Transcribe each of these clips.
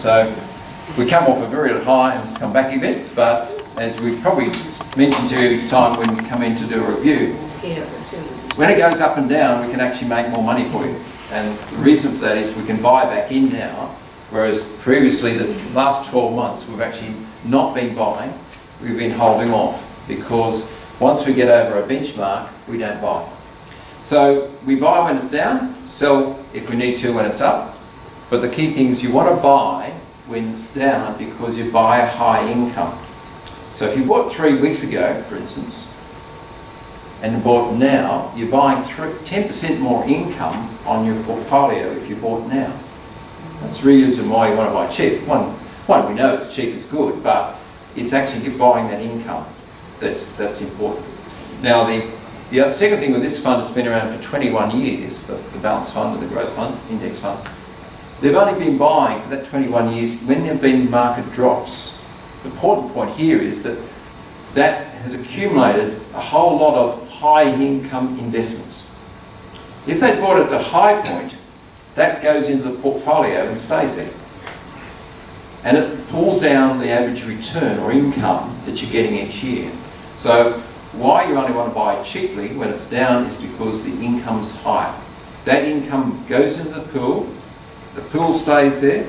So we come off a very high and come back a bit, but as we probably mentioned to you each time when you come in to do a review, when it goes up and down, we can actually make more money for you. And the reason for that is we can buy back in now, whereas previously the last 12 months we've actually not been buying, we've been holding off, because once we get over a benchmark, we don't buy. So we buy when it's down, sell if we need to when it's up, but the key thing is you want to buy when it's down because you buy a high income. So if you bought 3 weeks ago, for instance, and bought now, you're buying 10% more income on your portfolio if you bought now. That's the reason why you want to buy cheap. One, we know it's cheap, it's good, but it's actually buying that income that's important. Now, the second thing with this fund, it's been around for 21 years, the balance fund, or the growth fund, index fund. They've only been buying for that 21 years when there have been market drops. The important point here is that that has accumulated a whole lot of high income investments. If they bought at the high point, that goes into the portfolio and stays there. And it pulls down the average return or income that you're getting each year. So why you only want to buy cheaply when it's down is because the income's higher. That income goes into the pool stays there,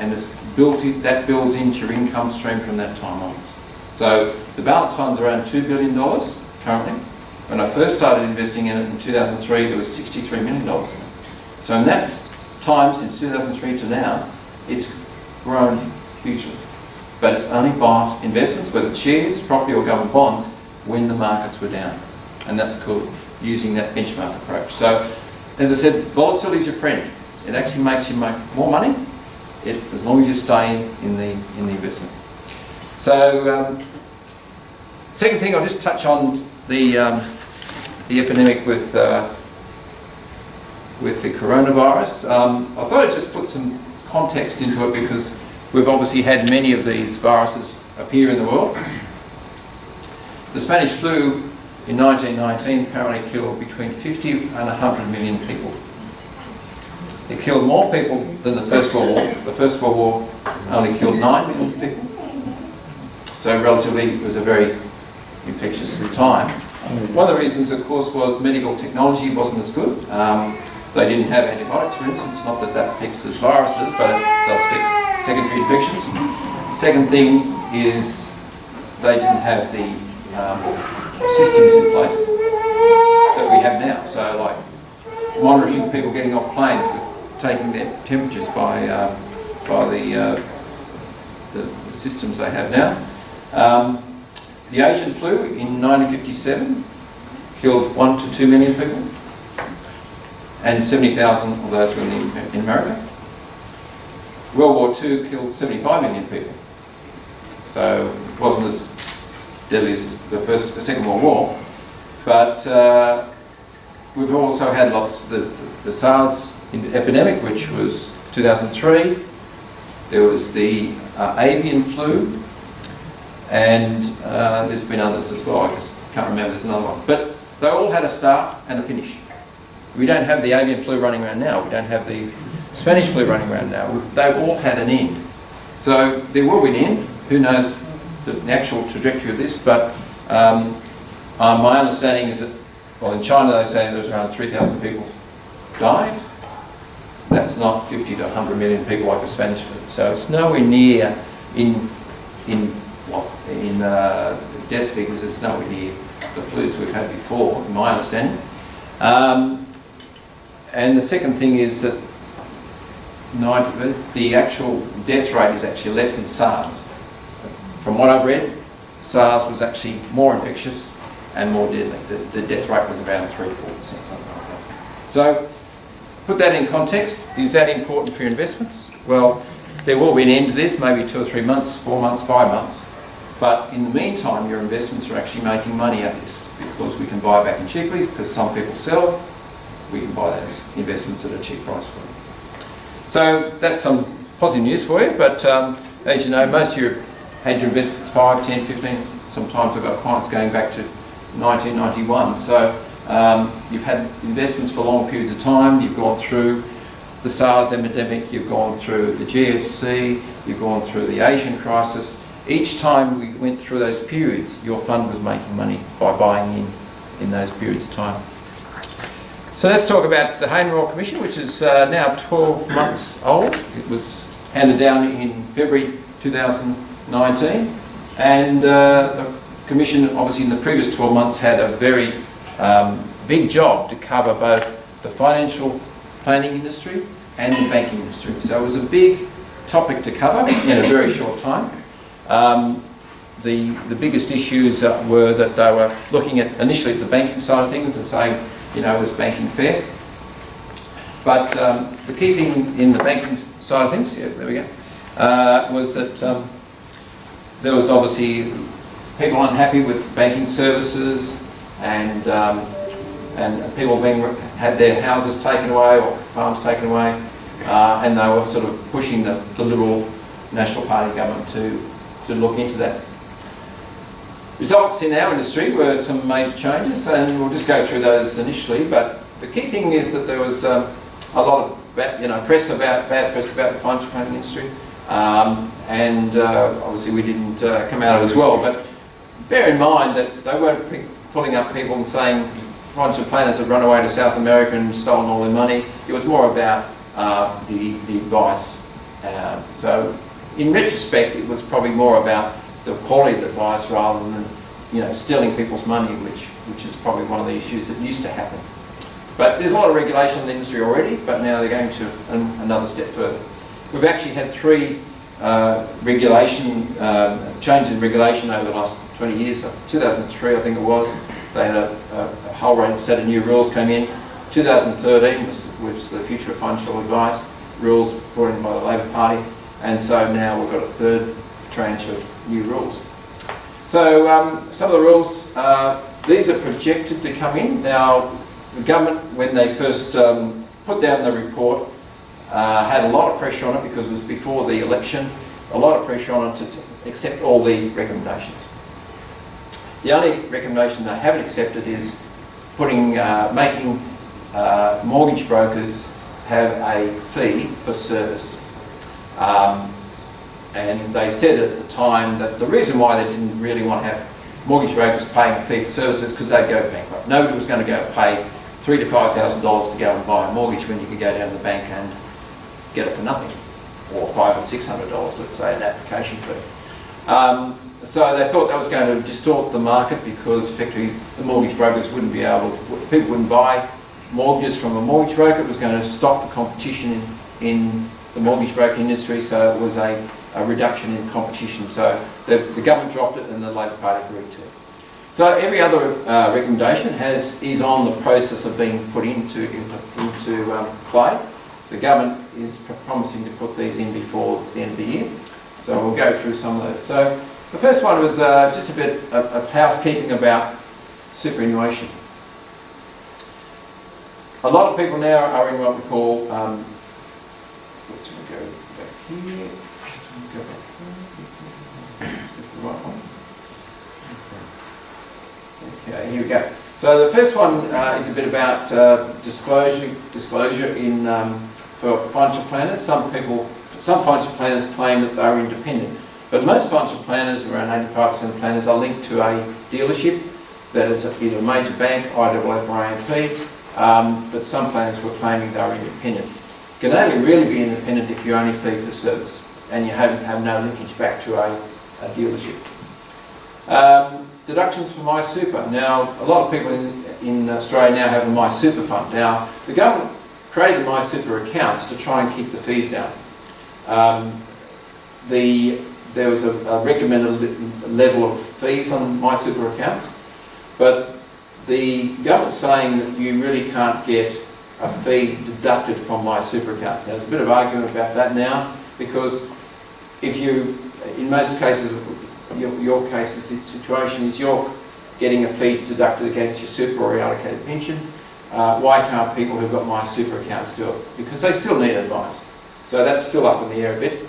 and that builds into your income stream from that time onwards. So the balance fund's around $2 billion currently. When I first started investing in it in 2003, there was $63 million in it. So in that time, since 2003 to now, it's grown hugely. But it's only bought investments, whether it's shares, property or government bonds, when the markets were down. And that's called using that benchmark approach. So, as I said, volatility is your friend. It actually makes you make more money as long as you stay in the investment. So, second thing, I'll just touch on the epidemic with the coronavirus. I thought I'd just put some context into it because we've obviously had many of these viruses appear in the world. The Spanish flu in 1919 apparently killed between 50 and 100 million people. It killed more people than the First World War. The First World War only killed 9 million people. So relatively, it was a very infectious time. One of the reasons, of course, was medical technology wasn't as good. They didn't have antibiotics, for instance. Not that that fixes viruses, but it does fix secondary infections. Second thing is they didn't have the systems in place that we have now. So, like monitoring people getting off planes with taking their temperatures by the systems they have now. The Asian flu in 1957 killed 1 to 2 million people, and 70,000 of those were in America. World War II killed 75 million people, so it wasn't as deadly as the Second World War. But we've also had lots of the SARS epidemic, which was 2003. There was the avian flu, and there's been others as well. I just can't remember, there's another one. But they all had a start and a finish. We don't have the avian flu running around now. We don't have the Spanish flu running around now. They've all had an end. So there will be an end. Who knows the actual trajectory of this, but my understanding is that, well, in China they say there's around 3,000 people died. That's not 50 to 100 million people like the Spanish flu. So it's nowhere near in death figures. It's nowhere near the flus we've had before, in my understanding. And the second thing is that the actual death rate is actually less than SARS. From what I've read, SARS was actually more infectious and more deadly. The death rate was around 3 to 4%, something like that. So, put that in context. Is that important for your investments? Well, there will be an end to this, maybe 2 or 3 months, 4 months, 5 months. But in the meantime, your investments are actually making money out of this, because we can buy back in cheaply, because some people sell. We can buy those investments at a cheap price for them. So that's some positive news for you, but as you know, most of you have had your investments 5, 10, 15, sometimes I've got clients going back to 1991. So you've had investments for long periods of time, you've gone through the SARS epidemic, you've gone through the GFC, you've gone through the Asian crisis. Each time we went through those periods, your fund was making money by buying in those periods of time. So let's talk about the Hayne Royal Commission, which is now 12 months old. It was handed down in February 2019, and the Commission, obviously in the previous 12 months, had a very big job to cover both the financial planning industry and the banking industry. So it was a big topic to cover in a very short time. The biggest issues were that they were looking at initially at the banking side of things and saying, you know, was banking fair? But the key thing in the banking side of things, yeah, there we go, was that there was obviously people unhappy with banking services and people had their houses taken away or farms taken away, and they were sort of pushing the Liberal National Party government to look into that. Results in our industry were some major changes, and we'll just go through those initially. But the key thing is that there was a lot of bad press about the financial planning industry, and obviously we didn't come out of it as well. But bear in mind that they weren't pulling up people and saying financial planners had run away to South America and stolen all their money. It was more about the advice. So in retrospect, it was probably more about the quality of advice rather than stealing people's money, which is probably one of the issues that used to happen. But there's a lot of regulation in the industry already, but now they're going to another step further. We've actually had 3 changes in regulation over the last 20 years. 2003, I think it was, they had a whole range, set of new rules came in. 2013 was the Future of Financial Advice rules brought in by the Labor Party, and so now we've got a 3rd tranche of new rules. So some of the rules, these are projected to come in. Now, the government, when they first put down the report, had a lot of pressure on it because it was before the election, a lot of pressure on it to accept all the recommendations. The only recommendation they haven't accepted is making mortgage brokers have a fee for service. And they said at the time that the reason why they didn't really want to have mortgage brokers paying a fee for services because they'd go bankrupt. Nobody was going to go pay $3,000 to $5,000 to go and buy a mortgage when you could go down to the bank and get it for nothing, or $500 or $600, let's say, an application fee. So they thought that was going to distort the market because effectively the mortgage brokers wouldn't be able to, people wouldn't buy mortgages from a mortgage broker. It was going to stop the competition in the mortgage broker industry, so it was a reduction in competition. So the government dropped it and the Labor Party agreed to it. So every other recommendation is on the process of being put into play. The government is promising to put these in before the end of the year. So we'll go through some of those. So the first one was just a bit of housekeeping about superannuation. A lot of people now are in what we call, let's go back here. Go back here. The right one. Okay, here we go. So the first one is a bit about disclosure in for financial planners. Some financial planners claim that they're independent, but most financial planners, around 85% of planners, are linked to a dealership that is either a major bank, IOOF or AMP, but some planners were claiming they were independent. You can only really be independent if you only fee for service and you have no linkage back to a dealership. Deductions for MySuper. Now, a lot of people in Australia now have a MySuper fund. Now, the government created the MySuper accounts to try and keep the fees down. There was a recommended level of fees on MySuper accounts, but the government's saying that you really can't get a fee deducted from MySuper accounts. Now, there's a bit of argument about that now, because if you, in most cases, your case, the situation is you're getting a fee deducted against your super or your allocated pension. Why can't people who've got MySuper accounts do it? Because they still need advice. So that's still up in the air a bit.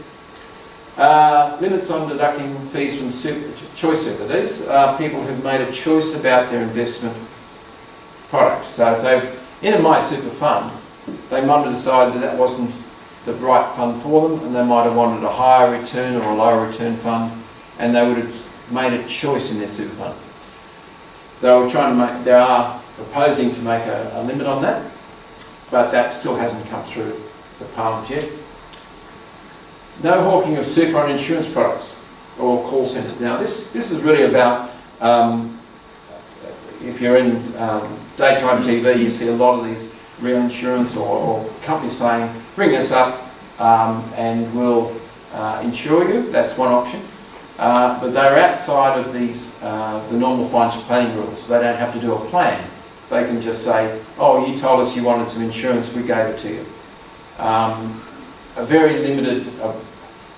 Limits on deducting fees from choice super. These are people who've made a choice about their investment product. So if they're in a MySuper fund they might have decided that that wasn't the right fund for them, and they might have wanted a higher return or a lower return fund, and they would have made a choice in their super fund. They are proposing to make a limit on that, but that still hasn't come through the Parliament yet. No hawking of super on insurance products or call centres. Now this is really about, if you're in daytime TV, you see a lot of these real insurance or companies saying, ring us up and we'll insure you. That's one option. But they're outside of these the normal financial planning rules. They don't have to do a plan. They can just say, oh, you told us you wanted some insurance, we gave it to you. A very limited,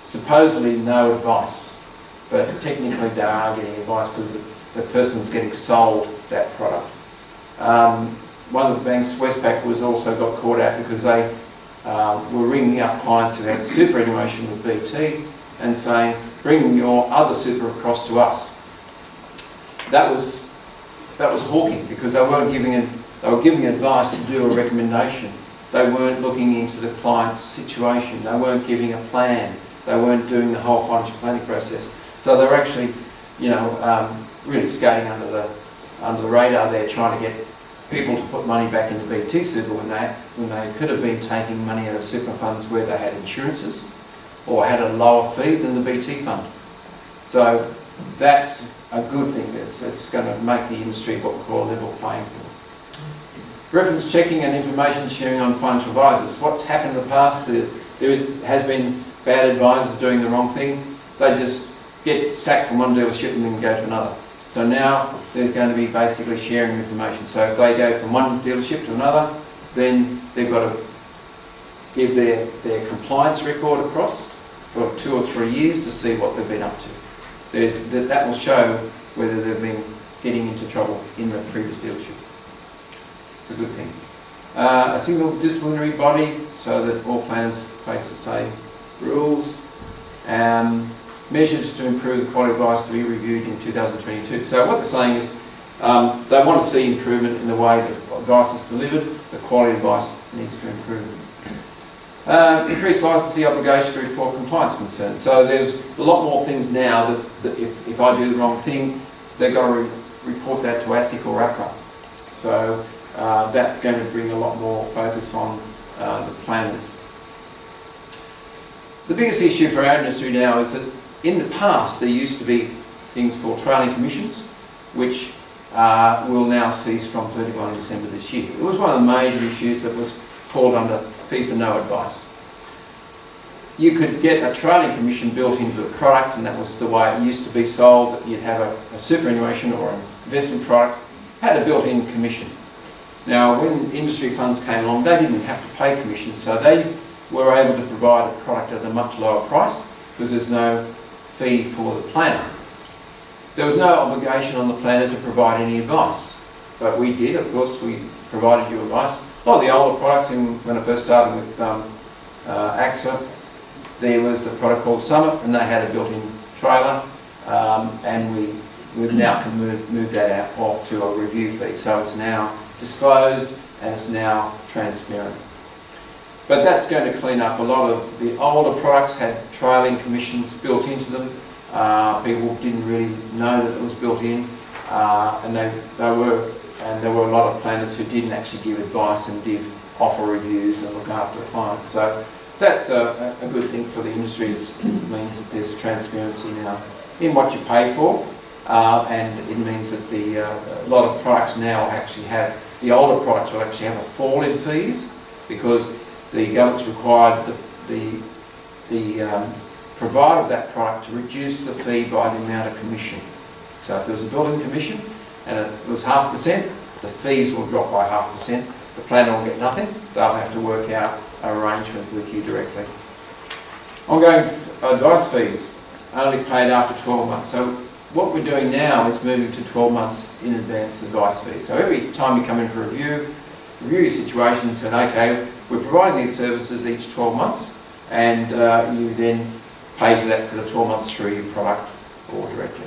supposedly no advice, but technically they are getting advice because the person's getting sold that product. One of the banks, Westpac, was also got caught out because they were ringing up clients who had superannuation with BT and saying, bring your other super across to us. That was hawking, because they were giving advice to do a recommendation. They weren't looking into the client's situation. They weren't giving a plan. They weren't doing the whole financial planning process. So they're actually, really skating under the radar there, trying to get people to put money back into BT Super when they could have been taking money out of super funds where they had insurances or had a lower fee than the BT fund. So that's a good thing. It's going to make the industry what we call a level playing field. Reference checking and information sharing on financial advisors. What's happened in the past, there has been bad advisors doing the wrong thing. They just get sacked from one dealership and then go to another. So now there's going to be basically sharing information. So if they go from one dealership to another, then they've got to give their compliance record across for 2 or 3 years to see what they've been up to. That will show whether they've been getting into trouble in the previous dealership. It's a good thing. A single disciplinary body so that all planners face the same rules. Measures to improve the quality of advice to be reviewed in 2022. So what they're saying is they want to see improvement in the way that advice is delivered. The quality of advice needs to improve. Increased licensee obligation to report compliance concerns. So there's a lot more things now that if I do the wrong thing, they've got to report that to ASIC or APRA. So that's going to bring a lot more focus on the planners. The biggest issue for our industry now is that in the past there used to be things called trailing commissions, which will now cease from 31 December this year. It was one of the major issues that was called under fee for no advice. You could get a trailing commission built into the product, and that was the way it used to be sold. You'd have a superannuation or an investment product, had a built-in commission. Now when industry funds came along, they didn't have to pay commissions, so they were able to provide a product at a much lower price because there's no fee for the planner. There was no obligation on the planner to provide any advice, but we did, of course. We provided you advice. A lot of the older products, when I first started with AXA, there was a product called Summit, and they had a built-in trailer, and we've now can move that out off to a review fee. So it's now disclosed and it's now transparent. But that's going to clean up a lot of the older products had trailing commissions built into them. People didn't really know that it was built in, and there were a lot of planners who didn't actually give advice and did offer reviews and look after clients. So that's a good thing for the industry. It means that there's transparency now in what you pay for, and it means that a lot of products now actually have, the older products will actually have a fall in fees because the government's required the provider of that product to reduce the fee by the amount of commission. So if there was a building commission and it was 0.5%, the fees will drop by 0.5%. The planner will get nothing. They'll have to work out an arrangement with you directly. Ongoing advice fees, only paid after 12 months. So what we're doing now is moving to 12 months in advance advice fees. So every time you come in for a review your situation and said, okay, we're providing these services each 12 months, and you then pay for that for the 12 months through your product or directly.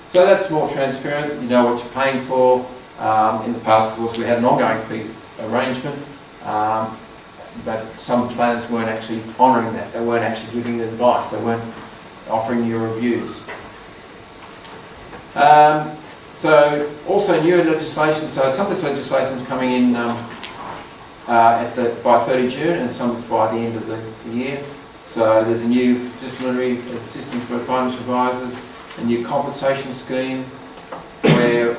So that's more transparent. You know what you're paying for. In the past, of course, we had an ongoing fee arrangement, but some planners weren't actually honouring that. They weren't actually giving the advice. They weren't offering you reviews. So also new legislation. So some of this legislation is coming in by 30 June, and some is by the end of the year. So there's a new disciplinary system for financial advisors, a new compensation scheme, where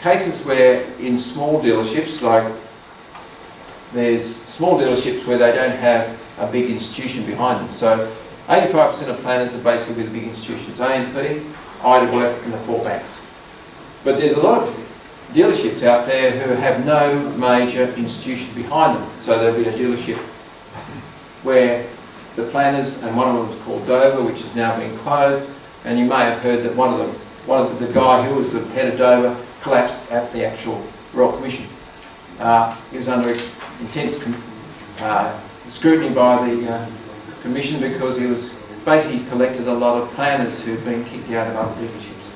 cases where in small dealerships, like there's small dealerships where they don't have a big institution behind them. So 85% of planners are basically the big institutions, AMP, IWF and the 4 banks. But there's a lot of dealerships out there who have no major institution behind them. So there'll be a dealership where the planners, and one of them is called Dover, which is now being closed, and you may have heard that the guy who was the head of Dover collapsed at the actual Royal Commission. He was under intense scrutiny by the Commission because he was basically collected a lot of planners who'd been kicked out of other dealerships.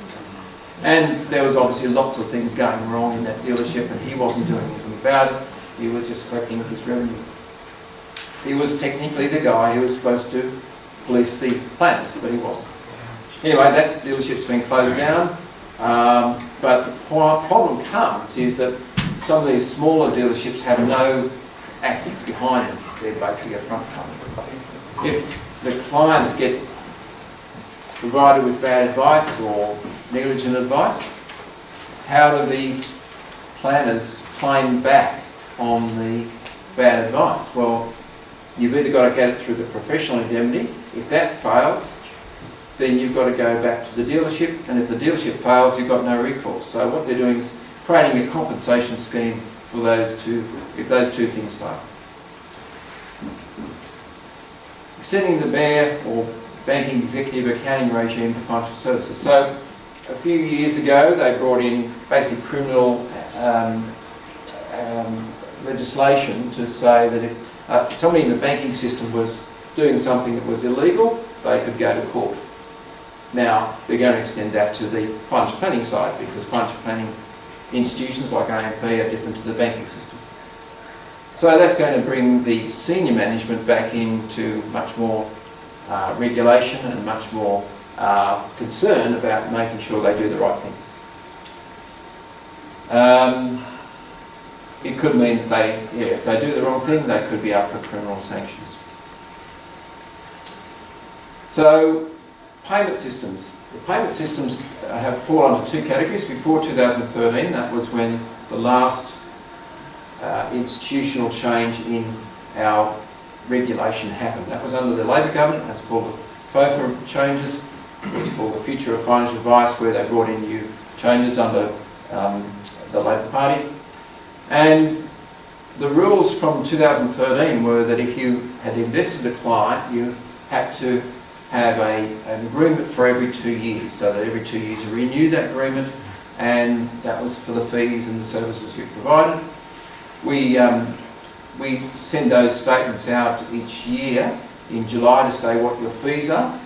And there was obviously lots of things going wrong in that dealership, and he wasn't doing anything about it. He was just collecting his revenue. He was technically the guy who was supposed to police the planners, but he wasn't. Anyway, that dealership's been closed down, but the problem comes is that some of these smaller dealerships have no assets behind them. They're basically a front company. If the clients get provided with bad advice or negligent advice, how do the planners claim back on the bad advice? Well, you've either got to get it through the professional indemnity. If that fails, then you've got to go back to the dealership, and if the dealership fails, you've got no recourse. So what they're doing is creating a compensation scheme for those two, if those two things fail. Extending the BEAR, or Banking Executive Accounting Regime, to financial services. So a few years ago, they brought in basically criminal legislation to say that if somebody in the banking system was doing something that was illegal, they could go to court. Now, they're going to extend that to the financial planning side, because financial planning institutions like AMP are different to the banking system. So that's going to bring the senior management back into much more regulation and much more concern about making sure they do the right thing. It could mean that if they do the wrong thing, they could be up for criminal sanctions. So, payment systems. The payment systems have fallen under two categories. Before 2013, that was when the last institutional change in our regulation happened. That was under the Labor government. That's called the FOFA changes. It's called the Future of Financial Advice, where they brought in new changes under the Labor Party. And the rules from 2013 were that if you had invested a client, you had to have an agreement for every 2 years, so that every 2 years you renew that agreement, and that was for the fees and the services you provided. We send those statements out each year in July to say what your fees are,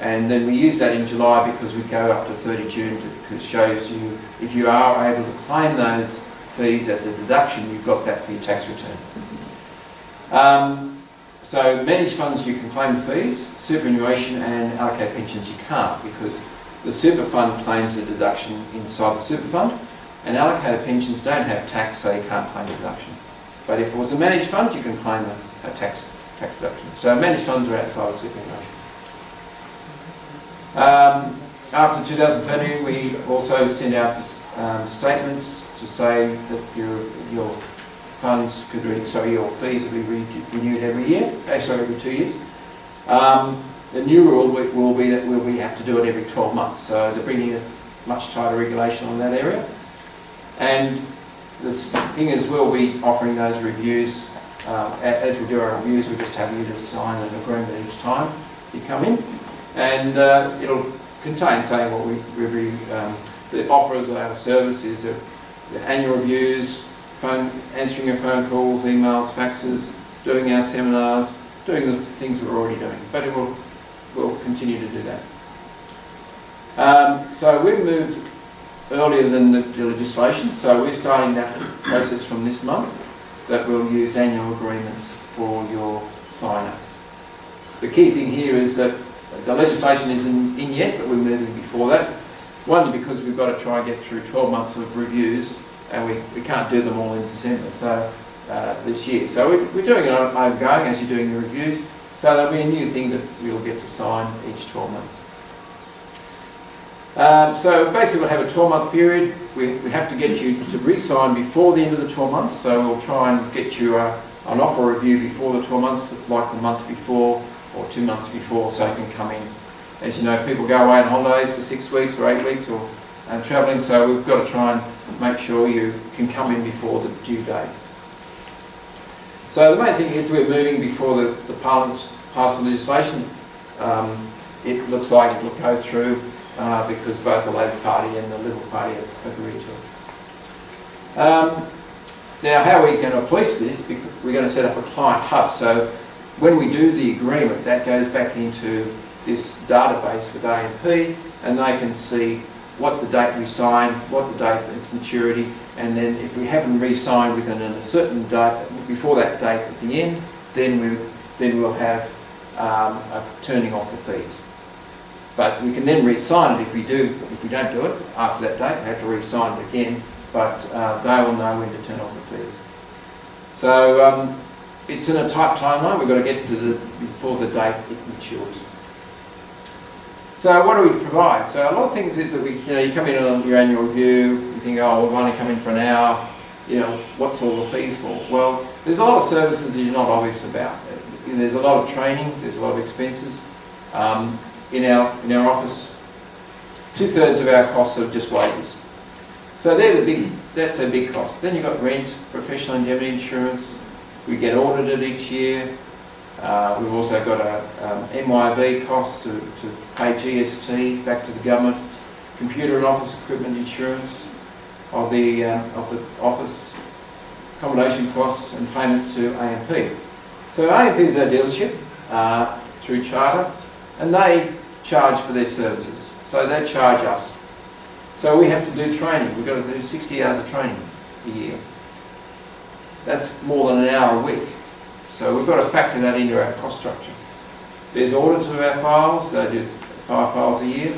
and then we use that in July because we go up to 30 June to shows you if you are able to claim those fees as a deduction, you've got that for your tax return. So managed funds you can claim the fees, superannuation and allocated pensions you can't, because the super fund claims a deduction inside the super fund, and allocated pensions don't have tax, so you can't claim a deduction. But if it was a managed fund, you can claim a tax deduction. So managed funds are outside of superannuation. After 2013, we also send out statements to say that your funds could your fees will be renewed every year. Every 2 years. The new rule will be that we have to do it every 12 months. So they're bringing a much tighter regulation on that area. And the thing is, we'll be offering those reviews. As we do our reviews, we just have you to sign an agreement each time you come in. And it'll contain saying what we review. The offers of our service is the annual reviews, answering your phone calls, emails, faxes, doing our seminars, doing the things we're already doing. But we'll continue to do that. So we've moved earlier than the legislation, so we're starting that process from this month. that we'll use annual agreements for your sign-ups. The key thing here is that the legislation isn't in yet, but we're moving before that. One, because we've got to try and get through 12 months of reviews, and we can't do them all in December, so this year. So we're doing it ongoing as you're doing your reviews, so there'll be a new thing that we'll get to sign each 12 months. So basically we'll have a 12-month period. We have to get you to re-sign before the end of the 12 months, so we'll try and get you an offer review before the 12 months, like the month before or 2 months before, so you can come in. As you know, people go away on holidays for 6 weeks or 8 weeks or travelling, so we've got to try and make sure you can come in before the due date. So the main thing is we're moving before the Parliament's passed the legislation. It looks like it will go through because both the Labor Party and the Liberal Party have agreed to it. Now, how are we going to police this? Because we're going to set up a client hub. So when we do the agreement, that goes back into this database with AMP, and they can see what the date we signed, what the date its maturity, and then if we haven't re-signed within a certain date, before that date at the end, then we'll have a turning off the fees. But we can then re-sign it if we don't do it after that date. We have to re-sign it again, but they will know when to turn off the fees. So it's in a tight timeline. We've got to get to before the date it matures. So what do we provide? So a lot of things is that you come in on your annual review, you think, oh, we've only come in for an hour, what's all the fees for? Well, there's a lot of services that you're not obvious about. There's a lot of training, there's a lot of expenses. In our office, 2/3 of our costs are just wages. So that's a big cost. Then you've got rent, professional indemnity insurance, we get audited each year. We've also got a MYB cost to pay GST back to the government, computer and office equipment insurance of the office accommodation costs and payments to AMP. So AMP is our dealership through Charter, and they charge for their services. So they charge us. So we have to do training. We've got to do 60 hours of training a year. That's more than an hour a week. So we've got to factor that into our cost structure. There's audits of our files. They do 5 files a year.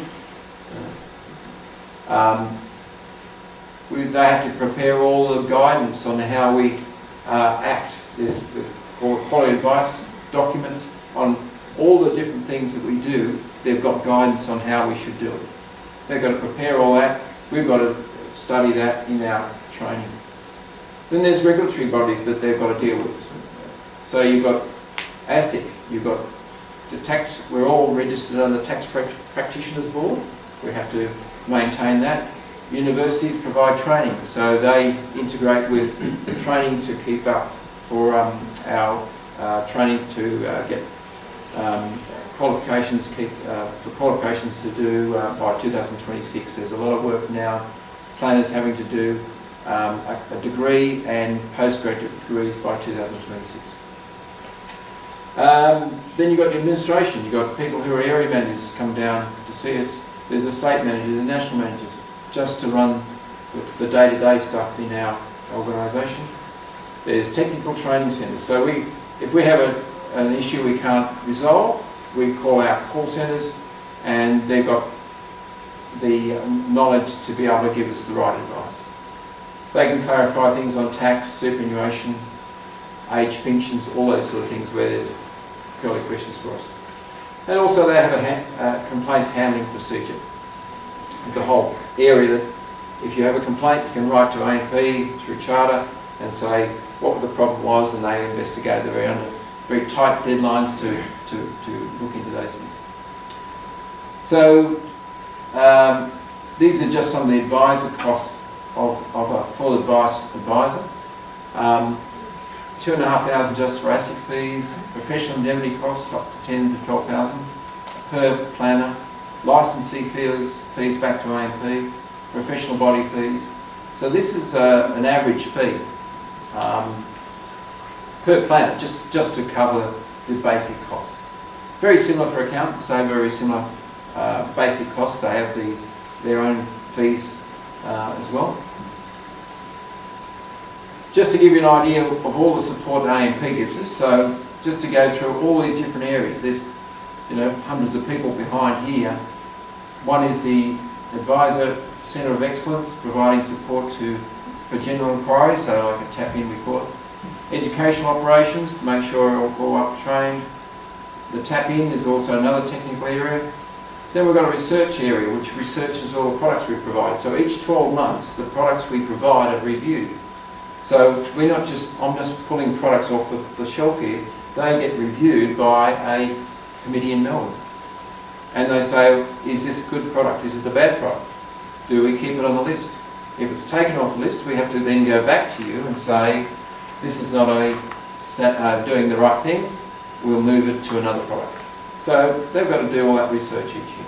They have to prepare all the guidance on how we act. There's quality advice documents on all the different things that we do. They've got guidance on how we should do it. They've got to prepare all that. We've got to study that in our training. Then there's regulatory bodies that they've got to deal with. So you've got ASIC, you've got the tax, we're all registered on the Tax Practitioners Board. We have to maintain that. Universities provide training, so they integrate with the training to keep up for our training to get qualifications, for qualifications to do by 2026. There's a lot of work now, planners having to do a degree and postgraduate degrees by 2026. Then you've got the administration, you've got people who are area managers come down to see us. There's a state manager, the national managers, just to run the day-to-day stuff in our organisation. There's technical training centres. So if we have an issue we can't resolve, we call out call centres, and they've got the knowledge to be able to give us the right advice. They can clarify things on tax, superannuation, age pensions, all those sort of things where there's curly questions for us. And also they have a complaints handling procedure. It's a whole area that if you have a complaint, you can write to AMP through Charter and say what the problem was, and they investigate it under very tight deadlines to look into those things. So these are just some of the advisor costs of a full advisor. 2,500 just for ASIC fees, professional indemnity costs up to 10 to 12,000 per planner, licensing fees back to AMP, professional body fees. So this is an average fee per planner, just to cover the basic costs. Very similar for accountants, they have very similar basic costs. They have their own fees as well. Just to give you an idea of all the support AMP gives us, so just to go through all these different areas, there's hundreds of people behind here. One is the Advisor Centre of Excellence, providing support for general inquiries, so like a tap-in we call it. Educational operations, to make sure we're all up trained. The tap-in is also another technical area. Then we've got a research area which researches all the products we provide. So each 12 months the products we provide are reviewed. So I'm just pulling products off the shelf here. They get reviewed by a committee in Melbourne. And they say, is this a good product? Is it a bad product? Do we keep it on the list? If it's taken off the list, we have to then go back to you and say, this is not doing the right thing. We'll move it to another product. So they've got to do all that research each year.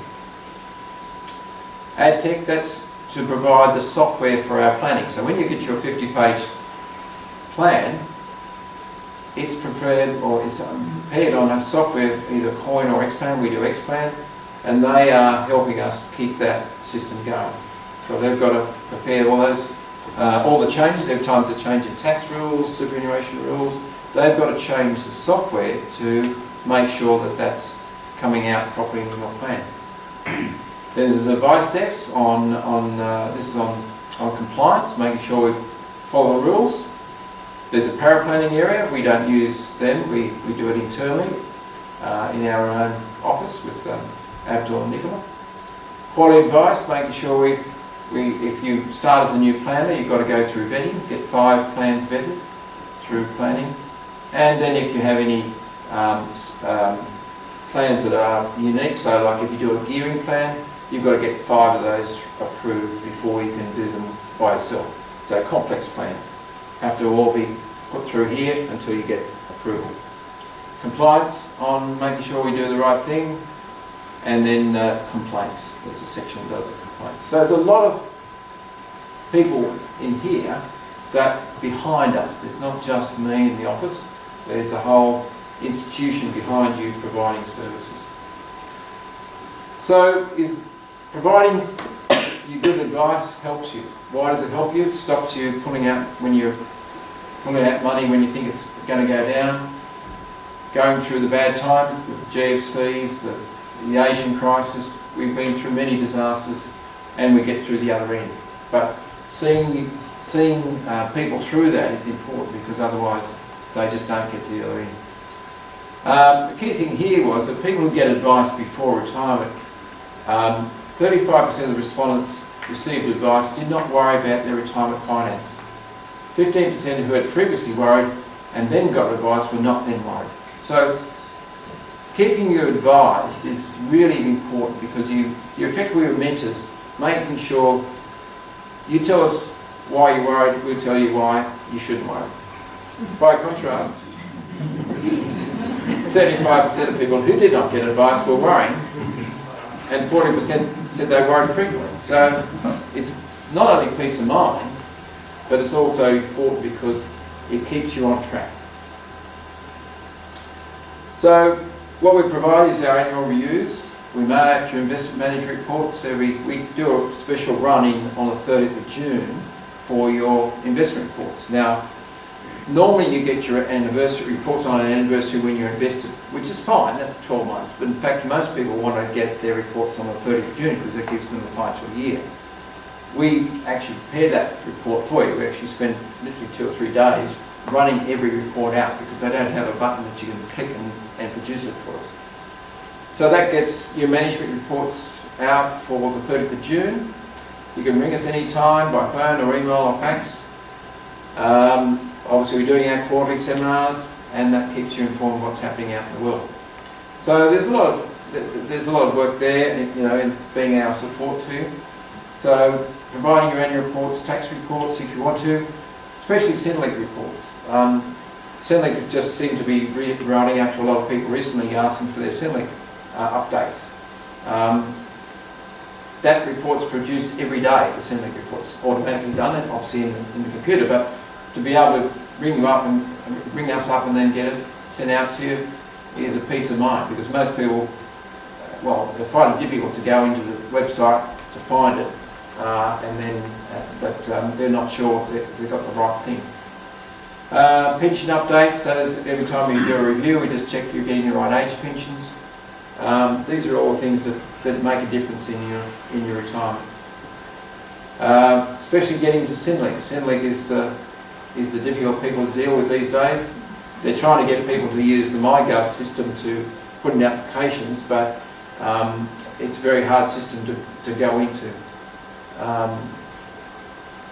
AdTech, that's to provide the software for our planning. So when you get your 50-page plan, it's prepared or it's prepared on a software, either Coin or Xplan. We do Xplan, and they are helping us keep that system going. So they've got to prepare all those, all the changes. Every time there's a change in tax rules, superannuation rules, they've got to change the software to make sure that that's coming out properly in your plan. There's a advice desk on compliance, making sure we follow the rules. There's a paraplanning area. We don't use them. We do it internally in our own office with Abdul and Nicola. Quality advice, making sure if you start as a new planner, you've got to go through vetting, get 5 plans vetted through planning. And then if you have any plans that are unique, so like if you do a gearing plan, you've got to get 5 of those approved before you can do them by yourself. So complex plans have to all be put through here until you get approval. Compliance on making sure we do the right thing, and then complaints. There's a section that does the complaints. So there's a lot of people in here that behind us. There's not just me in the office. There's a whole institution behind you providing services. So is providing you good advice helps you. Why does it help you? It stops you pulling out when you're pulling out money when you think it's going to go down. Going through the bad times, the GFCs, the Asian crisis. We've been through many disasters and we get through the other end. But seeing people through that is important, because otherwise they just don't get to the other end. The key thing here was that people who get advice before retirement, 35% of the respondents received advice did not worry about their retirement finance. 15% who had previously worried and then got advice were not then worried. So keeping you advised is really important, because you effectively are mentors, making sure you tell us why you're worried, we'll tell you why you shouldn't worry. By contrast, 75% of people who did not get advice were worrying, and 40% said they worried frequently. So it's not only peace of mind, but it's also important because it keeps you on track. So what we provide is our annual reviews. We mail out your investment management reports. We do a special run on the 30th of June for your investment reports. Now, normally you get your anniversary reports on an anniversary when you're invested, which is fine, that's 12 months. But in fact, most people want to get their reports on the 30th of June because that gives them a financial year. We actually prepare that report for you. We actually spend literally 2 or 3 days running every report out, because they don't have a button that you can click and produce it for us. So that gets your management reports out for the 30th of June. You can ring us any time by phone or email or fax. Obviously we're doing our quarterly seminars, and that keeps you informed of what's happening out in the world. So there's a lot of work there, in being our support to you. So providing your annual reports, tax reports if you want to, especially Centrelink reports. Centrelink just seemed to be writing out to a lot of people recently asking for their Centrelink updates. That report's produced every day. The Centrelink report's automatically done it, obviously in the computer, but to be able to ring you up and ring us up and then get it sent out to you is a peace of mind, because most people, they find it difficult to go into the website to find it, but they're not sure if they've got the right thing. Pension updates, that is every time you do a review, we just check you're getting the right age pensions. These are all things that make a difference in your retirement. Especially getting to Centrelink. Centrelink is the difficult people to deal with these days. They're trying to get people to use the MyGov system to put in applications, but it's a very hard system to go into.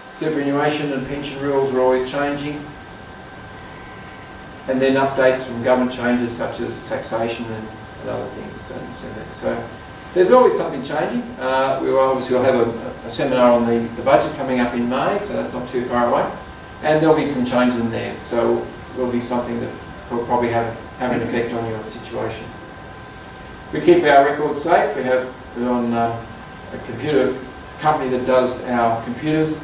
Superannuation and pension rules are always changing. And then updates from government changes such as taxation and other things. So there's always something changing. We will obviously have a seminar on the budget coming up in May, so that's not too far away. And there'll be some changes in there, so there'll be something that will probably have an effect on your situation. We keep our records safe. We have it on a computer company that does our computers,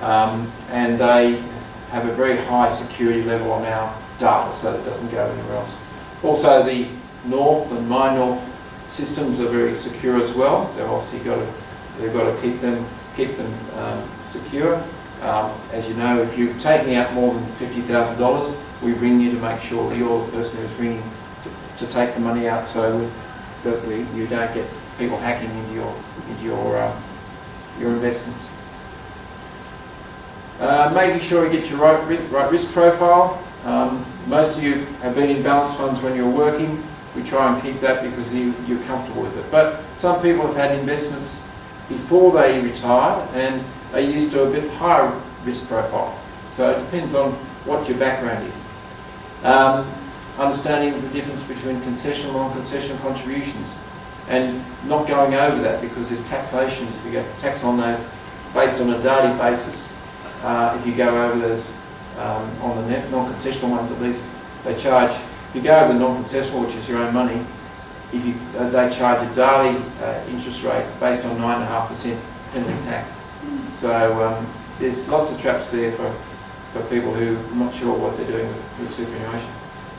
and they have a very high security level on our data so that it doesn't go anywhere else. Also, the North and MyNorth systems are very secure as well. They've obviously got to keep them secure. As you know, if you're taking out more than $50,000, we ring you to make sure that you're the person who's ringing to take the money out, so that you don't get people hacking into your investments. Making sure you get your right risk profile. Most of you have been in balanced funds when you're working. We try and keep that because you're comfortable with it. But some people have had investments before they retired and they used to a bit higher risk profile. So it depends on what your background is. Understanding the difference between concessional and non-concessional contributions and not going over that because there's taxation. If you get tax on that based on a daily basis, if you go over those on the non-concessional ones at least, they charge, if you go over the non-concessional, which is your own money, they charge a daily interest rate based on 9.5% penalty tax. So there's lots of traps there for people who are not sure what they're doing with superannuation.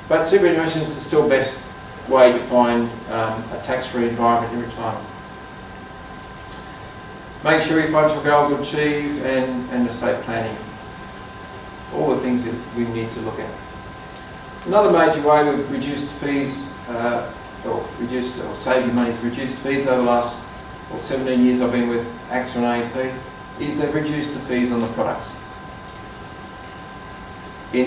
But superannuation is the still best way to find a tax-free environment in retirement. Make sure your financial goals are achieved and estate planning. All the things that we need to look at. Another major way we've reduced fees, or saving money to reduced fees over the last 17 years I've been with AXA and AMP, is they've reduced the fees on the products. We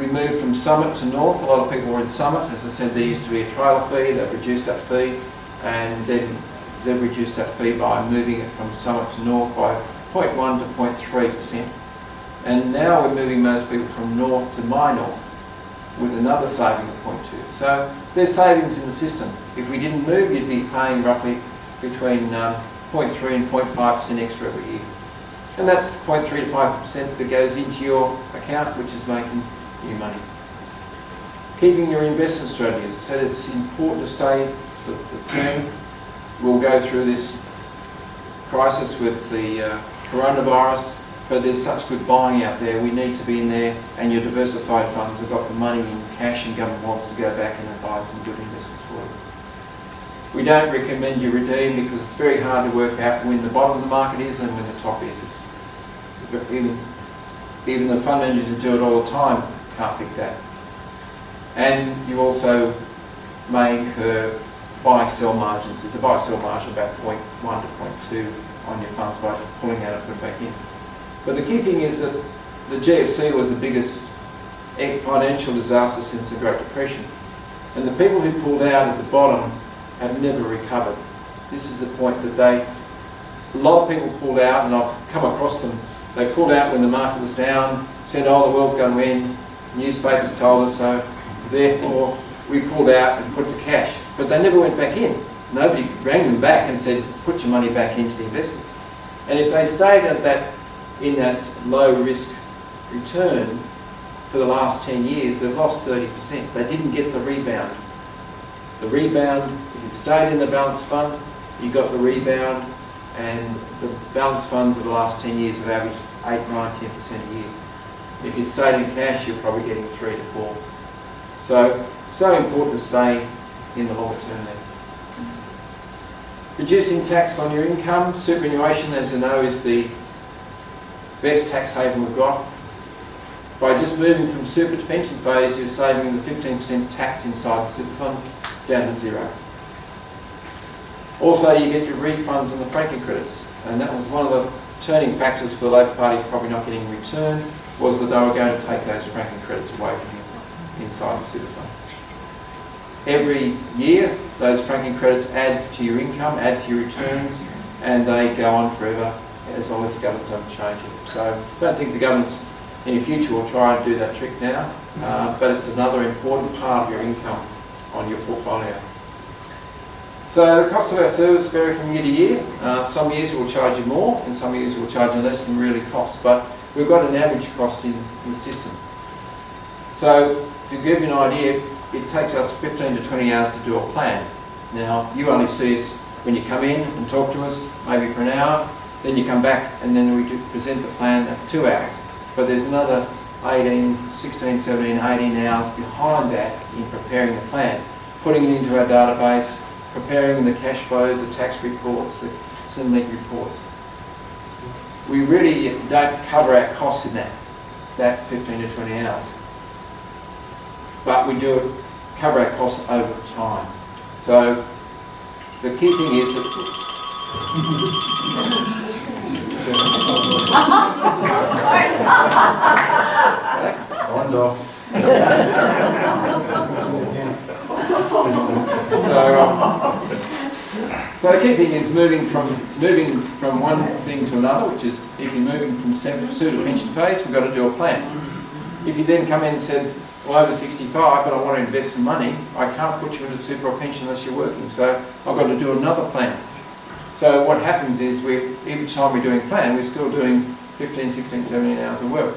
moved from Summit to North. A lot of people were in Summit. As I said, there used to be a trailer fee. They've reduced that fee, and then they've reduced that fee by moving it from Summit to North by 0.1 to 0.3%. And now we're moving most people from North to MyNorth with another saving of 0.2. So there's savings in the system. If we didn't move, you'd be paying roughly between 0.3 and 0.5% extra every year. And that's 0.3 to 5% that goes into your account, which is making you money. Keeping your investment strategy. As I said, it's important to stay the term. We'll go through this crisis with the coronavirus, but there's such good buying out there. We need to be in there, and your diversified funds have got the money in cash and government bonds to go back and buy some good investments for you. We don't recommend you redeem because it's very hard to work out when the bottom of the market is and when the top is. Even the fund managers who do it all the time can't pick that. And you also may incur buy-sell margins. There's a buy-sell margin about 0.1 to 0.2 on your funds by pulling out and putting back in. But the key thing is that the GFC was the biggest financial disaster since the Great Depression. And the people who pulled out at the bottom have never recovered. This is the point that a lot of people pulled out, and I've come across them. They pulled out when the market was down, said, oh, the world's going to end, newspapers told us so, therefore we pulled out and put the cash. But they never went back in. Nobody rang them back and said, put your money back into the investments. And if they stayed in that low risk return for the last 10 years, they've lost 30%. They didn't get the rebound. The rebound, if you stayed in the balanced fund, you got the rebound, and the balanced funds of the last 10 years have averaged 8, 9, 10% a year. If you stayed in cash, you're probably getting 3 to 4. So it's so important to stay in the long term there. Reducing tax on your income. Superannuation, as you know, is the best tax haven we've got. By just moving from super to pension phase, you're saving the 15% tax inside the super fund down to zero. Also, you get your refunds on the franking credits, and that was one of the turning factors for the Labor Party probably not getting a return, was that they were going to take those franking credits away from you inside the super funds. Every year, those franking credits add to your income, add to your returns, and they go on forever as long as the government doesn't change it. So I don't think the government's in the future will try and do that trick now, but it's another important part of your income on your portfolio. So the cost of our service vary from year to year. Some years we'll charge you more, and some years we'll charge you less than really costs, but we've got an average cost in the system. So to give you an idea, it takes us 15 to 20 hours to do a plan. Now, you only see us when you come in and talk to us, maybe for an hour, then you come back and then we present the plan, that's 2 hours. But there's another 18, 16, 17, 18 hours behind that in preparing the plan, putting it into our database, preparing the cash flows, the tax reports, the SINLEG reports. We really don't cover our costs in that 15 to 20 hours. But we do cover our costs over time. So the key thing is that so the key thing is moving from one thing to another, which is if you're moving from super to pension phase, we've got to do a plan. If you then come in and said, well, over 65, but I want to invest some money, I can't put you into super or pension unless you're working, so I've got to do another plan. So what happens is every time we're doing a plan, we're still doing 15, 16, 17 hours of work.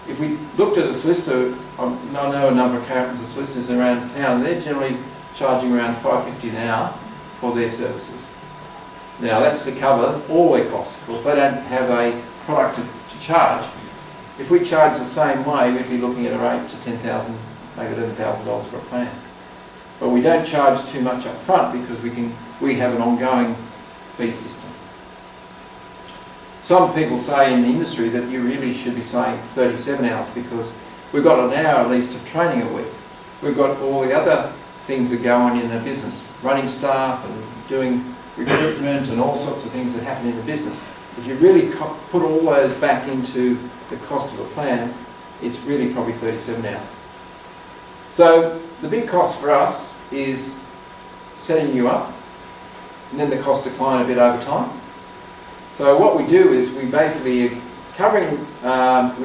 If we looked at a solicitor, I know a number of accountants and solicitors around town, they're generally charging around $5.50 an hour for their services. Now that's to cover all their costs. Of course, they don't have a product to charge. If we charge the same way, we'd be looking at a rate to $10,000, maybe $11,000 for a plan. But we don't charge too much up front because we have an ongoing fee system. Some people say in the industry that you really should be saying 37 hours because we've got an hour at least of training a week. We've got all the other things that go on in the business, running staff and doing recruitment and all sorts of things that happen in the business. If you really put all those back into the cost of a plan, it's really probably 37 hours. So the big cost for us is setting you up, and then the costs decline a bit over time. So what we do is we basically we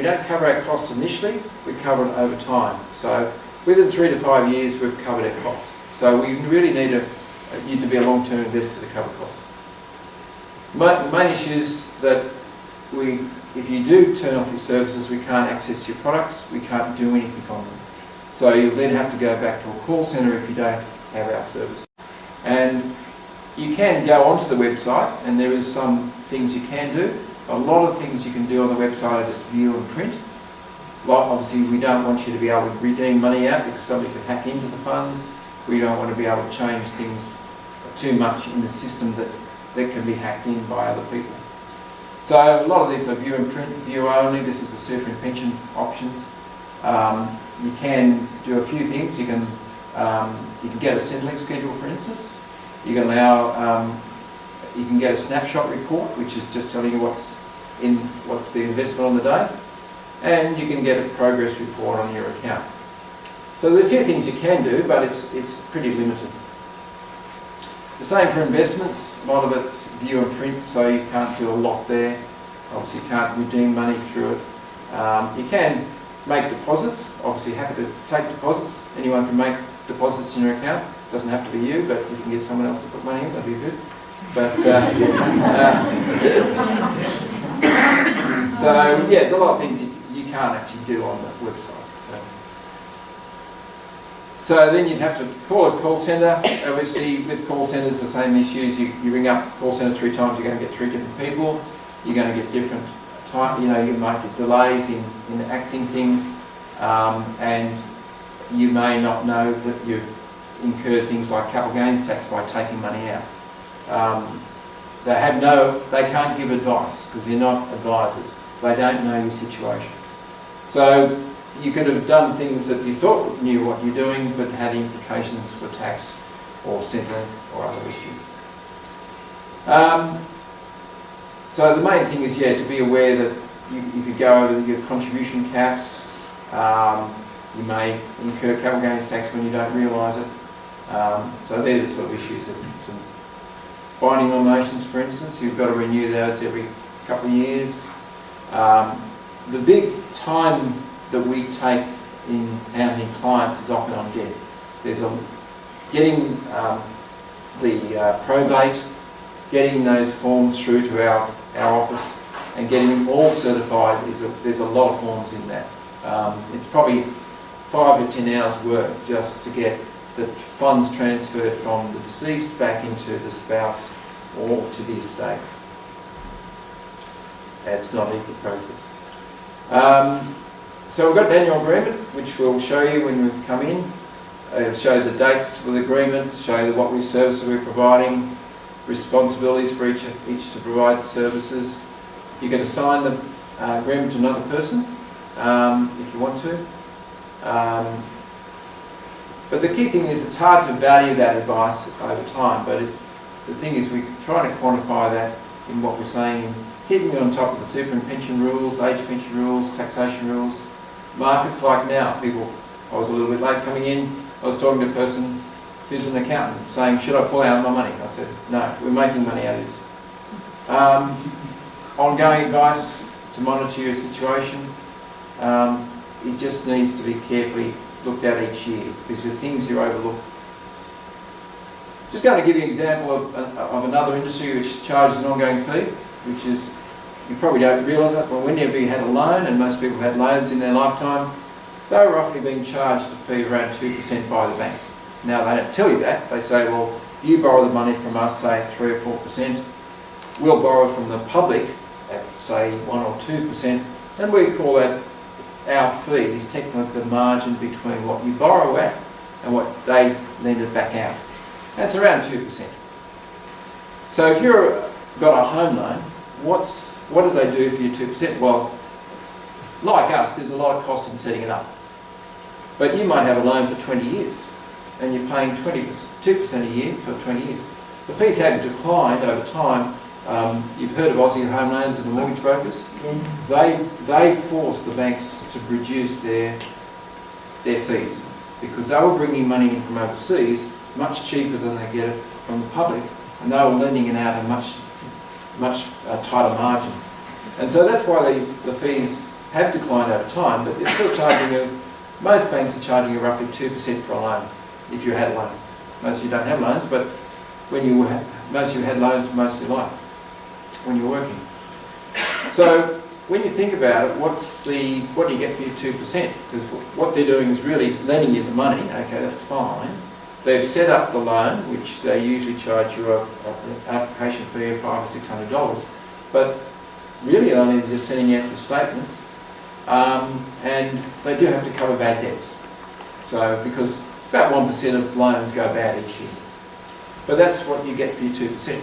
don't cover our costs initially, we cover it over time. So within 3 to 5 years we've covered our costs. So we really need you to be a long-term investor to cover costs. The main issue is that if you do turn off your services, we can't access your products, we can't do anything on them. So you'll then have to go back to a call centre if you don't have our service. And you can go onto the website and there is some things you can do. A lot of things you can do on the website are just view and print. Obviously we don't want you to be able to redeem money out because somebody could hack into the funds. We don't want to be able to change things too much in the system that can be hacked in by other people. So a lot of these are view and print, view only. This is the super and pension options. You can do a few things. You can get a SINLEG schedule, for instance. You can you can get a snapshot report, which is just telling you what's the investment on the day, and you can get a progress report on your account. So there are a few things you can do, but it's pretty limited. The same for investments. A lot of it's view and print, so you can't do a lot there. Obviously, you can't redeem money through it. You can make deposits. Obviously, happy to take deposits. Anyone can make deposits in your account. Doesn't have to be you, but you can get someone else to put money in. That'd be good. But so yeah, there's a lot of things you can't actually do on the website. So then you'd have to call a call centre. Obviously, with call centres, the same issues. You ring up call centre 3 times, you're going to get 3 different people. You're going to get different time. You might get delays in acting things, and you may not know that you've incurred things like capital gains tax by taking money out. They can't give advice because they're not advisors. They don't know your situation. So you could have done things that you thought knew what you're doing, but had implications for tax or settlement or other issues. So the main thing is, yeah, to be aware that you could go over your contribution caps. You may incur capital gains tax when you don't realise it. So they're the sort of issues. Binding nominations, for instance, you've got to renew those every couple of years. The big time that we take in handling clients is often on debt. There's getting the probate, getting those forms through to our office, and getting them all certified. There's a lot of forms in that. It's probably 5 to 10 hours work just to get the funds transferred from the deceased back into the spouse or to the estate. It's not an easy process. So we've got an annual agreement, which we'll show you when we come in. It'll show the dates for the agreement, show you what services we're providing, responsibilities for each to provide services. You can assign the agreement to another person if you want to. But the key thing is it's hard to value that advice over time, but the thing is we try to quantify that in what we're saying, keeping on top of the super and pension rules, age pension rules, taxation rules. Markets like now, I was a little bit late coming in, I was talking to a person who's an accountant saying, should I pull out my money? I said, no, we're making money out of this. Ongoing advice to monitor your situation. It just needs to be carefully looked at each year because the things you overlook. Just going to give you an example of another industry which charges an ongoing fee, which is, you probably don't realise that, but whenever you had a loan, and most people had loans in their lifetime, they were roughly being charged a fee of around 2% by the bank. Now they don't tell you that. They say, well, you borrow the money from us, say 3 or 4%. We'll borrow from the public at, say, 1 or 2%, and we call that our fee is technically the margin between what you borrow at and what they lend it back out. That's around 2%. So if you've got a home loan, what do they do for your 2%? Well, like us, there's a lot of costs in setting it up. But you might have a loan for 20 years and you're paying 2% a year for 20 years. The fees have declined over time. You've heard of Aussie Home Loans and the mortgage brokers. They forced the banks to reduce their fees because they were bringing money in from overseas much cheaper than they get it from the public, and they were lending it out at a much tighter margin. And so that's why the fees have declined over time, but they're still charging you. Most banks are charging you roughly 2% for a loan if you had a loan. Most of you don't have loans, but most of you had loans for most of your life when you're working. So when you think about it, what do you get for your 2%? Because what they're doing is really lending you the money. Okay, that's fine. They've set up the loan, which they usually charge you an application fee of $500 or $600, but really only just sending out your statements, and they do have to cover bad debts. So because about 1% of loans go bad each year, but that's what you get for your 2%.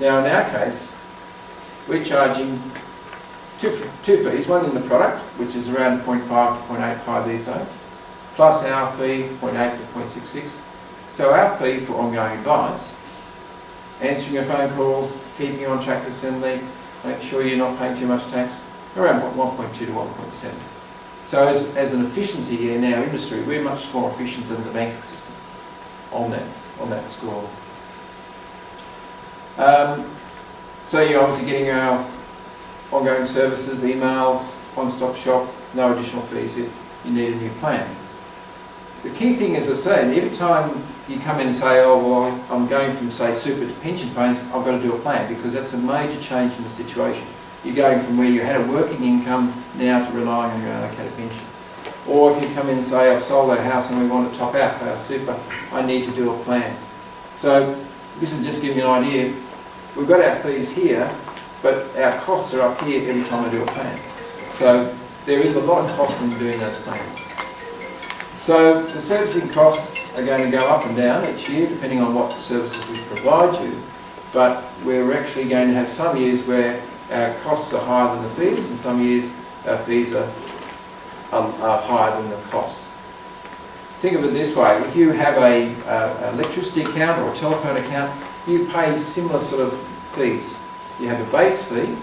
Now in our case, we're charging two fees, one in the product, which is around 0.5 to 0.85 these days, plus our fee, 0.8 to 0.66. So our fee for ongoing advice, answering your phone calls, keeping you on track with assembly, make sure you're not paying too much tax, around 1.2 to 1.7. So as an efficiency in our industry, we're much more efficient than the banking system on that score. So you're obviously getting our ongoing services, emails, one-stop shop, no additional fees if you need a new plan. The key thing, as I said, every time you come in and say, oh, well, I'm going from, say, super to pension funds, I've got to do a plan, because that's a major change in the situation. You're going from where you had a working income now to relying on your allocated pension. Or if you come in and say, I've sold our house and we want to top out our super, I need to do a plan. So this is just giving you an idea. We've got our fees here, but our costs are up here every time I do a plan. So there is a lot of cost in doing those plans. So the servicing costs are going to go up and down each year depending on what services we provide you, but we're actually going to have some years where our costs are higher than the fees, and some years our fees are are higher than the costs. Think of it this way: if you have an electricity account or a telephone account, you pay similar sort of fees. You have a base fee,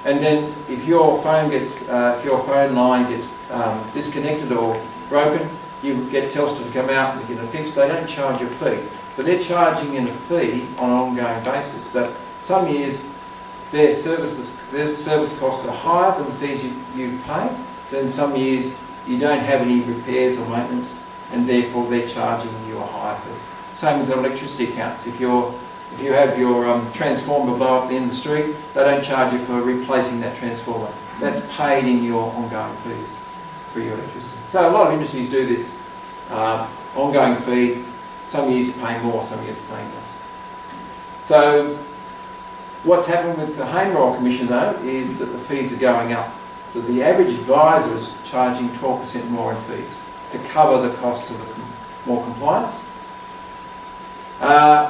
and then if your phone line gets disconnected or broken, you get Telstra to come out and get it fixed. They don't charge a fee, but they're charging in a fee on an ongoing basis. That some years their service costs are higher than the fees you pay. Then some years you don't have any repairs or maintenance, and therefore they're charging you a higher fee. Same with the electricity accounts. If you have your transformer blow up at the end of the street, they don't charge you for replacing that transformer. That's paid in your ongoing fees for your electricity. So a lot of industries do this ongoing fee. Some years you pay more, some years you're paying less. So what's happened with the Hayne Royal Commission though is that the fees are going up. So the average advisor is charging 12% more in fees to cover the costs of more compliance.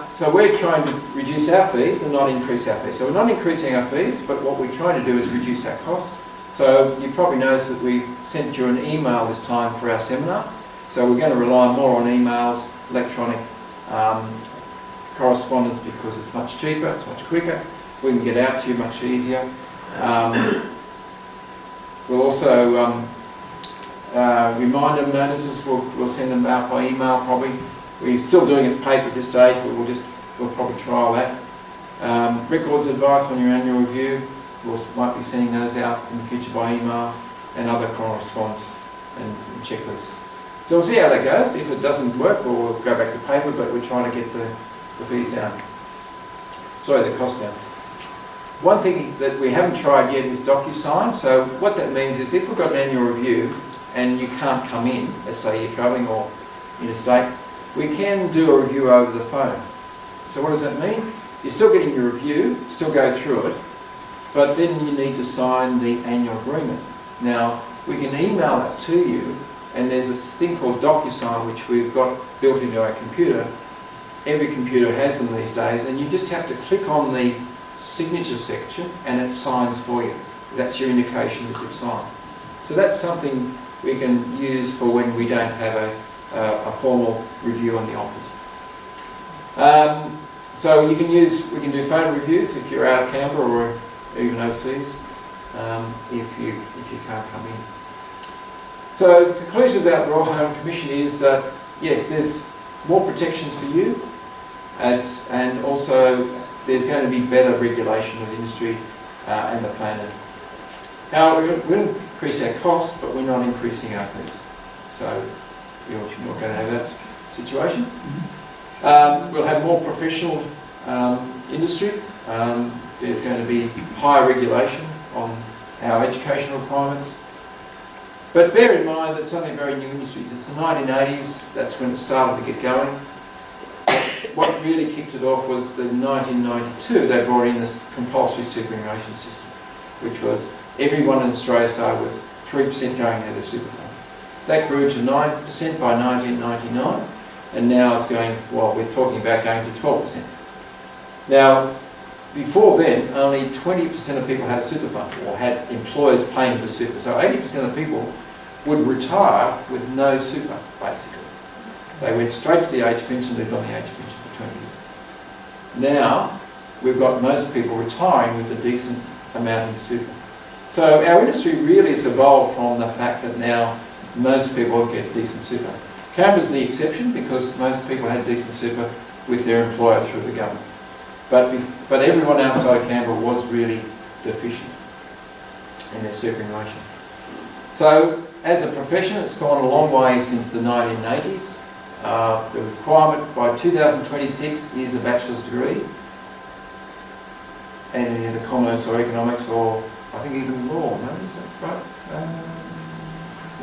So we're trying to reduce our fees and not increase our fees. So we're not increasing our fees, but what we're trying to do is reduce our costs. So you probably noticed that we sent you an email this time for our seminar. So we're going to rely more on emails, electronic correspondence, because it's much cheaper, it's much quicker. We can get out to you much easier. We'll also reminder notices, we'll send them out by email probably. We're still doing it paper at this stage, but we'll probably trial that. Records advice on your annual review, might be sending those out in the future by email, and other correspondence and checklists. So we'll see how that goes. If it doesn't work, we'll go back to paper, but we're trying to get the fees down. Sorry, the cost down. One thing that we haven't tried yet is DocuSign. So what that means is if we've got an annual review and you can't come in, let's say you're travelling or interstate, we can do a review over the phone. So what does that mean? You're still getting your review, still go through it, but then you need to sign the annual agreement. Now, we can email that to you, and there's this thing called DocuSign which we've got built into our computer. Every computer has them these days, and you just have to click on the signature section and it signs for you. That's your indication that you've signed. So that's something we can use for when we don't have a formal review in the office. So we can do phone reviews if you're out of Canberra or even overseas, if you can't come in. So the conclusion about the Royal Hayne Commission is that yes, there's more protections for you, and also there's going to be better regulation of the industry and the planners. Now we'll increase our costs, but we're not increasing our fees. So you're not going to have that situation. We'll have more professional industry. There's going to be higher regulation on our educational requirements. But bear in mind that it's only very new industries. It's the 1980s, that's when it started to get going. What really kicked it off was the 1992, they brought in this compulsory superannuation system, which was everyone in Australia started with 3% going into the super fund. That grew to 9% by 1999, and now it's going, well, we're talking about going to 12%. Now, before then, only 20% of people had a super fund, or had employers paying the super. So 80% of people would retire with no super, basically. They went straight to the age pension, lived on the age pension for 20 years. Now, we've got most people retiring with a decent amount in super. So our industry really has evolved from the fact that now most people get decent super. Canberra's the exception because most people had decent super with their employer through the government. But everyone outside of Canberra was really deficient in their superannuation. So as a profession, it's gone a long way since the 1980s. The requirement by 2026 is a bachelor's degree, and in either commerce or economics or I think even law, no? Is that right?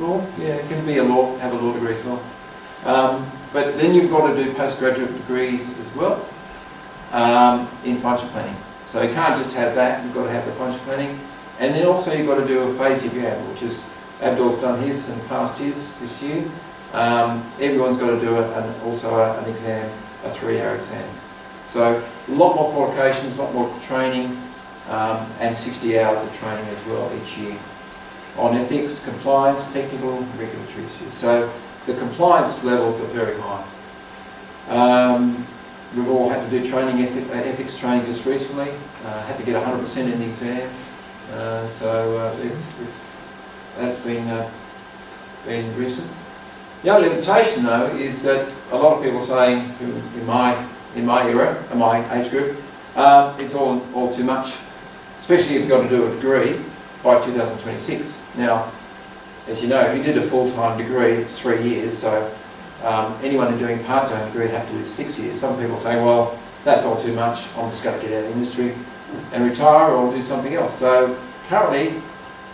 Law? Yeah, it can be a law, have a law degree as well. But then you've got to do postgraduate degrees as well in financial planning. So you can't just have that, you've got to have the financial planning. And then also you've got to do a phase exam, which is, Abdul's done his and passed his this year. Everyone's got to do also an exam, a 3-hour exam. So a lot more qualifications, a lot more training, and 60 hours of training as well each year. on ethics, compliance, technical, regulatory issues. So the compliance levels are very high. We've all had to do training, ethics training just recently. Had to get 100% in the exam. That's been recent. The only limitation, though, is that a lot of people saying in my era, in my age group, it's all too much, especially if you've got to do a degree by 2026. Now, as you know, if you did a full-time degree, it's 3 years, so anyone who's doing a part-time degree would have to do 6 years. Some people say, well, that's all too much, I'm just going to get out of the industry and retire or do something else. So currently,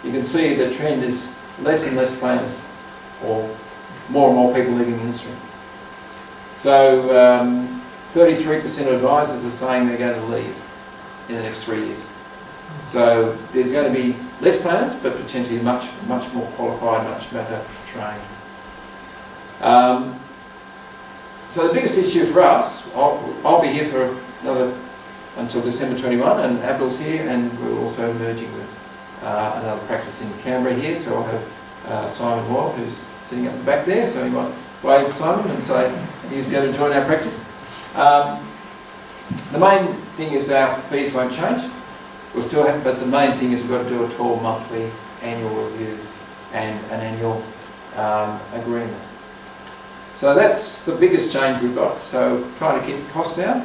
you can see the trend is less and less planners, or more and more people leaving the industry. So 33% of advisors are saying they're going to leave in the next 3 years. So there's going to be less planners, but potentially much more qualified, much better trained. So the biggest issue for us, I'll be here for until December 21, and Abdul's here, and we're also merging with another practice in Canberra here, so I'll have Simon Moore, who's sitting up the back there, so you might wave Simon and say he's going to join our practice. The main thing is that our fees won't change. We'll still have, but the main thing is we've got to do a 12-monthly annual review and an annual agreement. So that's the biggest change we've got. So trying to keep the costs down.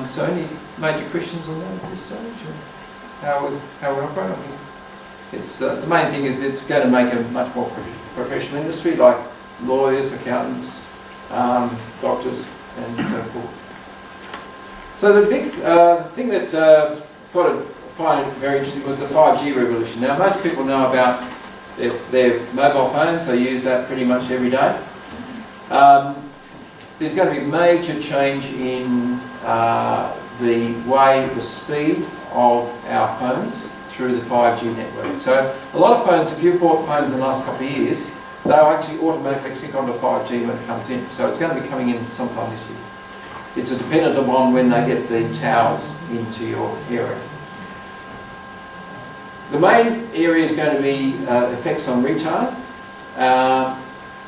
So any major questions on that at this stage? Or how we operate? I think it's the main thing is it's going to make a much more professional industry, like lawyers, accountants, doctors, and so forth. So the big thing that thought I'd find very interesting was the 5G revolution. Now most people know about their mobile phones, they use that pretty much every day. There's going to be major change in the speed of our phones through the 5G network. So a lot of phones, if you've bought phones in the last couple of years, they'll actually automatically click onto 5G when it comes in. So it's going to be coming in sometime this year. It's dependent upon when they get the towers into your area. The main area is going to be effects on retail,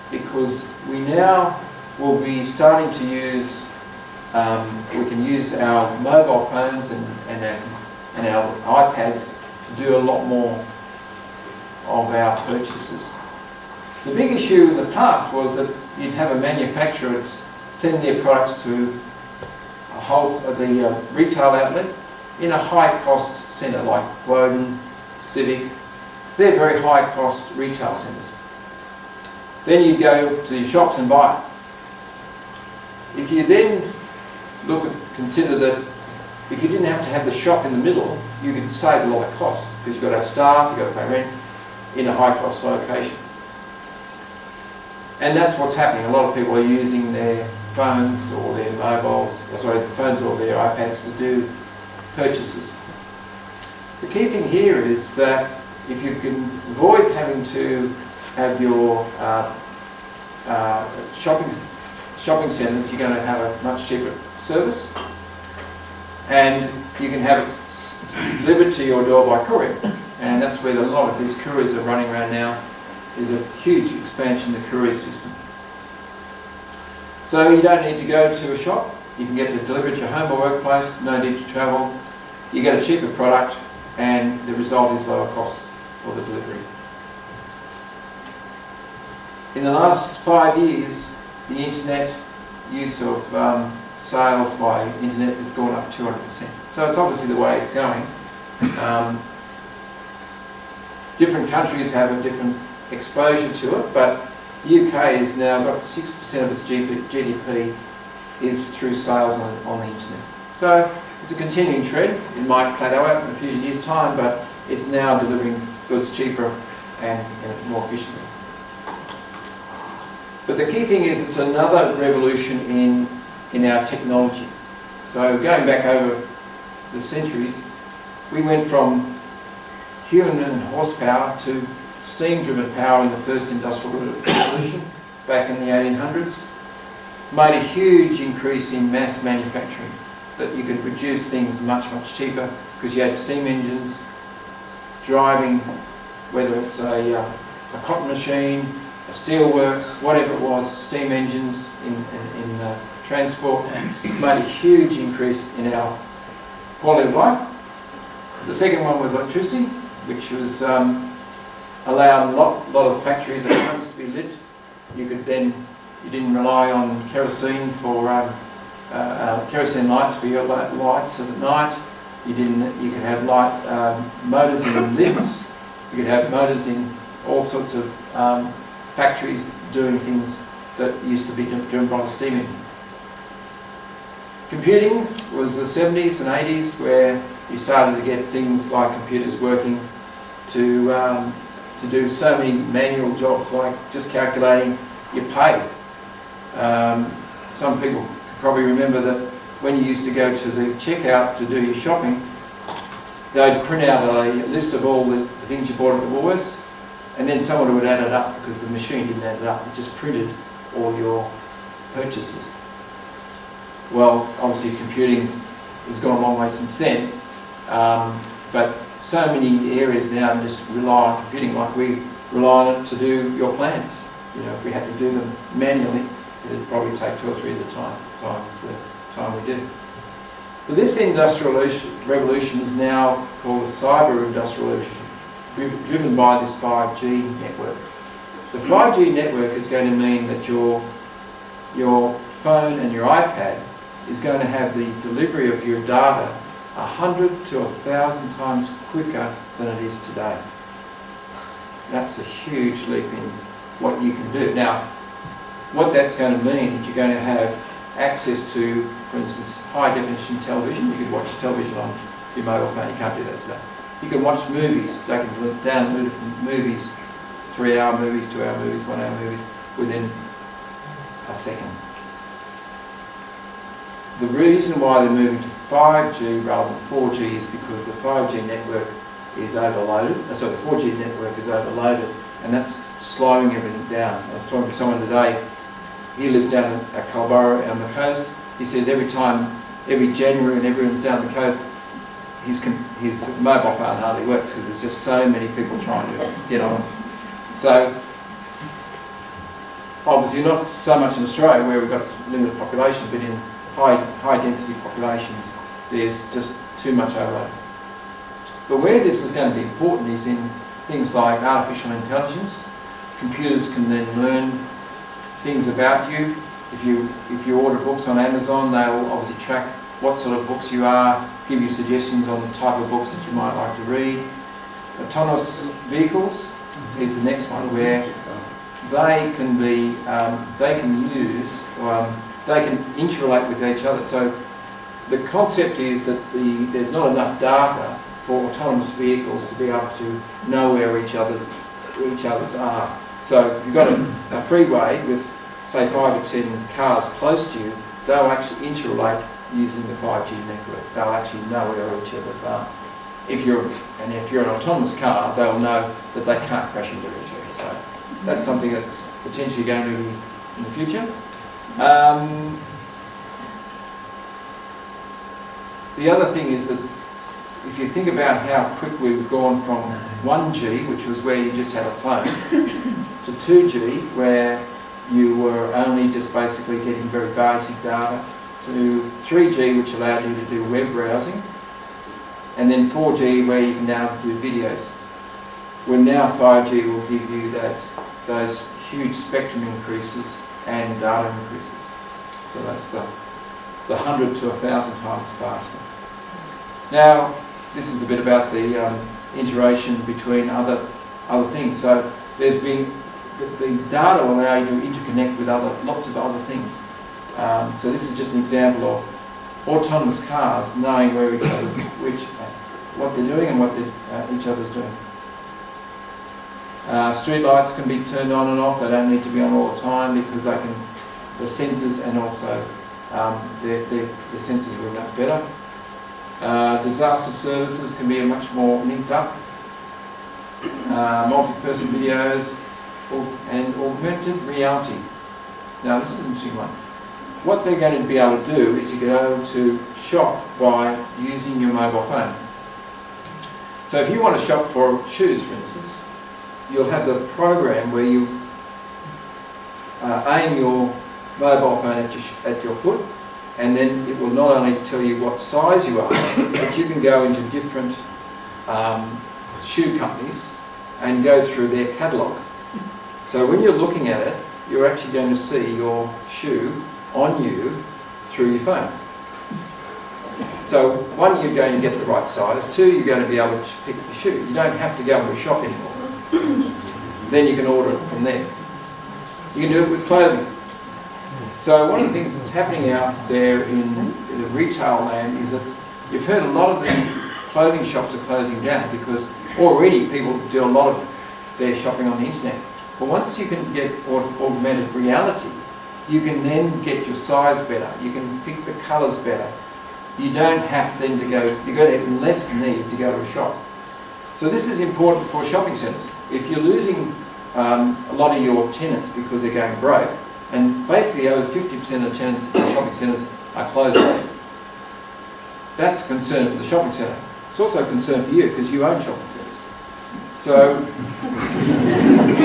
because we now will be starting to use, we can use our mobile phones and our iPads to do a lot more of our purchases. The big issue in the past was that you'd have a manufacturer send their products to the retail outlet in a high-cost centre like Woden, Civic. They're very high-cost retail centres. Then you go to your shops and buy it. If you then consider that if you didn't have to have the shop in the middle, you could save a lot of costs because you've got to have staff, you've got to pay rent in a high-cost location. And that's what's happening. A lot of people are using their phones or their mobiles, the phones or their iPads to do purchases. The key thing here is that if you can avoid having to have your shopping centres, you're going to have a much cheaper service, and you can have it delivered to your door by courier. And that's where a lot of these couriers are running around now. There's a huge expansion in the courier system. So you don't need to go to a shop. You can get it delivered to your home or workplace, no need to travel. You get a cheaper product, and the result is lower costs for the delivery. In the last 5 years, the internet use of sales by internet has gone up 200%. So it's obviously the way it's going. Different countries have a different exposure to it, but the UK has now got 6% of its GDP is through sales on the internet. So it's a continuing trend. It might plateau out in a few years' time, but it's now delivering goods cheaper and more efficiently. But the key thing is it's another revolution in our technology. So going back over the centuries, we went from human and horsepower to steam-driven power in the first industrial revolution back in the 1800s. Made a huge increase in mass manufacturing, that you could produce things much cheaper because you had steam engines driving whether it's a cotton machine, a steelworks, whatever it was, steam engines in transport, made a huge increase in our quality of life. The second one was electricity, which was allowed a lot of factories at homes to be lit. You didn't rely on kerosene for kerosene lights for your lights at night. You could have light motors in lifts. You could have motors in all sorts of factories doing things that used to be done by the steam engine. Computing was the 70s and 80s, where you started to get things like computers working to do so many manual jobs, like just calculating your pay. Some people probably remember that when you used to go to the checkout to do your shopping, they'd print out a list of all the things you bought at the Woolworths, and then someone would add it up because the machine didn't add it up. It just printed all your purchases. Well, obviously computing has gone a long way since then, but so many areas now just rely on computing, like we rely on it to do your plans. You know, if we had to do them manually, it would probably take 2 or 3 times the time we did. But this industrial revolution is now called the cyber industrial revolution, driven by this 5G network. The 5G network is going to mean that your phone and your iPad is going to have the delivery of your data 100 to 1,000 times quicker than it is today. That's a huge leap in what you can do. Now, what that's going to mean is you're going to have access to, for instance, high definition television. You can watch television on your mobile phone. You can't do that today. You can watch movies. They can download movies, 3-hour movies, 2-hour movies, 1-hour movies within a second. The reason why they're moving to 5G rather than 4G is because the 5G network is overloaded. So the 4G network is overloaded, and that's slowing everything down. I was talking to someone today. He lives down at Culburra on the coast. He says every January when everyone's down the coast, his mobile phone hardly works because there's just so many people trying to get on. So obviously not so much in Australia where we've got limited population, but in high density populations there's just too much overload. But where this is going to be important is in things like artificial intelligence. Computers can then learn things about you. If you order books on Amazon, they'll obviously track what sort of books you are, give you suggestions on the type of books that you might like to read. Autonomous vehicles is the next one, where they can be, they can interrelate with each other. So the concept is that there's not enough data for autonomous vehicles to be able to know where each other's are. So if you've got a freeway with, say, 5 or 10 cars close to you, they'll actually interrelate using the 5G network. They'll actually know where each other's are. If you're an autonomous car, they'll know that they can't crash into each other. So that's something that's potentially going to be in the future. The other thing is that if you think about how quick we've gone from 1G, which was where you just had a phone, to 2G, where you were only just basically getting very basic data, to 3G, which allowed you to do web browsing, and then 4G, where you can now do videos. Well, now 5G will give you those huge spectrum increases and data increases. So that's the 100 to 1,000 times faster. Now, this is a bit about the integration between other things. So there's been the data will allow you to interconnect with lots of other things. So this is just an example of autonomous cars knowing where what they're doing and what each other's doing. Street lights can be turned on and off. They don't need to be on all the time because the sensors and also the sensors are much better. Disaster services can be much more linked up. Multi-person videos and augmented reality. Now this is an interesting one. What they're going to be able to do is you go to shop by using your mobile phone. So if you want to shop for shoes, for instance, you'll have the program where you aim your mobile phone at your foot, and then it will not only tell you what size you are, but you can go into different shoe companies and go through their catalogue. So when you're looking at it, you're actually going to see your shoe on you through your phone. So one, you're going to get the right size. Two, you're going to be able to pick the shoe. You don't have to go to a shop anymore. Then you can order it from there. You can do it with clothing. So one of the things that's happening out there in the retail land is that you've heard a lot of the clothing shops are closing down because already people do a lot of their shopping on the internet. But once you can get augmented reality, you can then get your size better. You can pick the colours better. You don't have then to go, you've got even less need to go to a shop. So this is important for shopping centres. If you're losing a lot of your tenants because they're going broke, and basically over 50% of tenants in shopping centres are closed down, that's a concern for the shopping centre. It's also a concern for you because you own shopping centres. So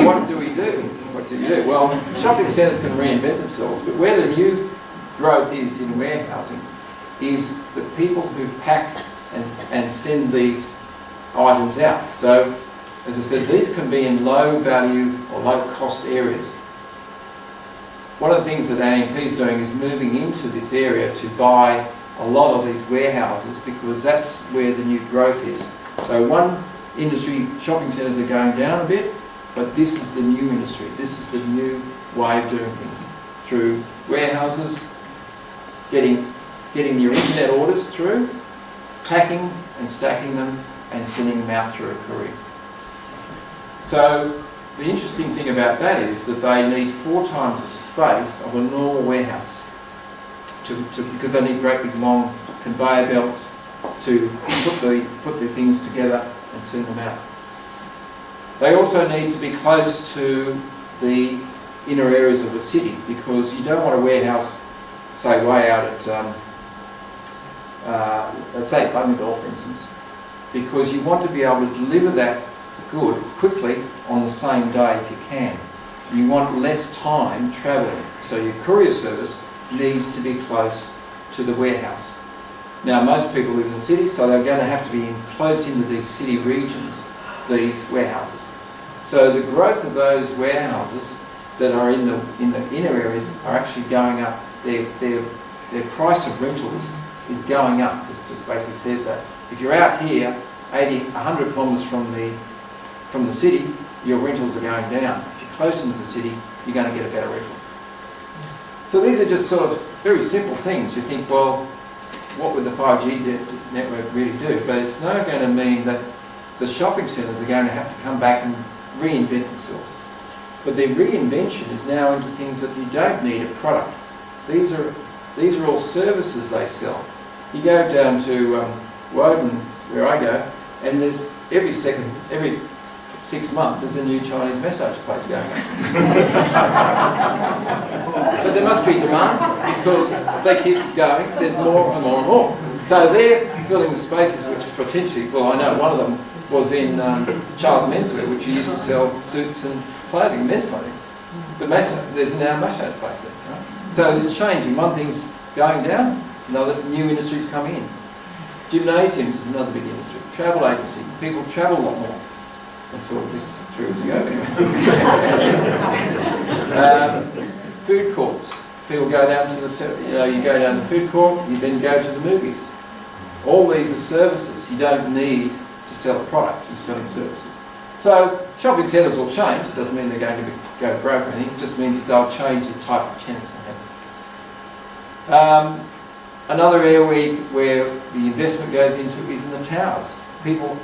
what do we do? What do you do? Well, shopping centres can reinvent themselves, but where the new growth is in warehousing is the people who pack and send these items out. So, as I said, these can be in low value or low cost areas. One of the things that AMP is doing is moving into this area to buy a lot of these warehouses because that's where the new growth is. So one industry, shopping centres are going down a bit, but this is the new industry. This is the new way of doing things. Through warehouses, getting your internet orders through, packing and stacking them and sending them out through a courier. So the interesting thing about that is that they need 4 times the space of a normal warehouse because they need great big long conveyor belts to put the things together and send them out. They also need to be close to the inner areas of a city because you don't want a warehouse, say, way out at, let's say Bundaberg, for instance, because you want to be able to deliver that good quickly on the same day if you can. You want less time travelling, so your courier service needs to be close to the warehouse. Now most people live in the city, so they're going to have to be close into these city regions, these warehouses. So the growth of those warehouses that are in the inner areas are actually going up. Their price of rentals is going up. This just basically says that. If you're out here 100 kilometres from the city, your rentals are going down. If you're close into the city, you're going to get a better rental. So these are just sort of very simple things. You think, well, what would the 5G network really do? But it's now going to mean that the shopping centres are going to have to come back and reinvent themselves. But their reinvention is now into things that you don't need a product. These are all services they sell. You go down to Woden, where I go, and there's every 6 months there's a new Chinese massage place going on. But there must be demand because they keep going, there's more and more and more. So they're filling the spaces which potentially, well, I know one of them was in Charles Menswear, which used to sell suits and clothing, men's clothing. But there's now a massage place there, right? So it's changing. One thing's going down, another new industries come in. Gymnasiums is another big industry. Travel agency, people travel a lot more. Until this 3 weeks ago, anyway. Food courts. People go down to you go down to the food court, you then go to the movies. All these are services. You don't need to sell a product, you're selling services. So shopping centres will change. It doesn't mean they're going to go broke or anything. It just means that they'll change the type of tenants they have. Another area where the investment goes into is in the towers. People,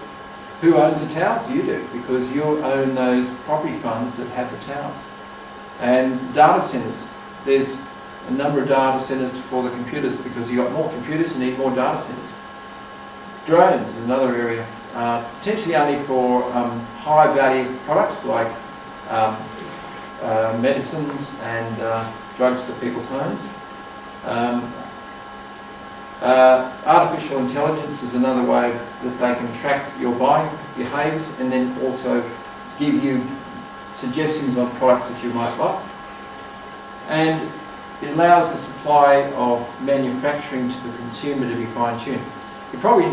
who owns the towers? You do, because you own those property funds that have the towers. And data centres. There's a number of data centres for the computers because you've got more computers, you need more data centres. Drones is another area, potentially only for high value products like medicines and drugs to people's homes. Artificial intelligence is another way that they can track your buying behaviours and then also give you suggestions on products that you might like. And it allows the supply of manufacturing to the consumer to be fine-tuned. You probably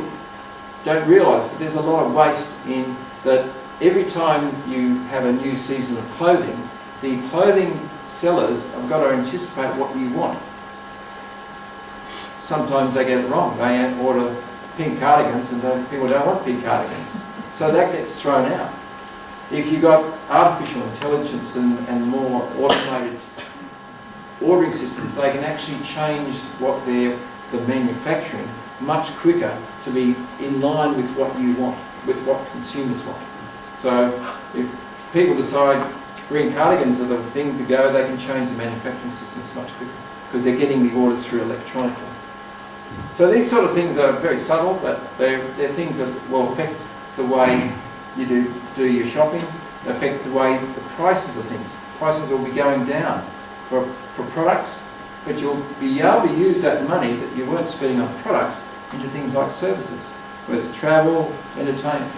don't realise, but there's a lot of waste in that. Every time you have a new season of clothing, the clothing sellers have got to anticipate what you want. Sometimes they get it wrong. They order pink cardigans and people don't want pink cardigans. So that gets thrown out. If you've got artificial intelligence and more automated ordering systems, they can actually change what the manufacturing much quicker to be in line with what you want, with what consumers want. So if people decide green cardigans are the thing to go, they can change the manufacturing systems much quicker because they're getting the orders through electronically. So these sort of things are very subtle, but they're things that will affect the way you do your shopping, affect the way the prices of things. Prices will be going down for products, but you'll be able to use that money that you weren't spending on products into things like services, whether it's travel, entertainment.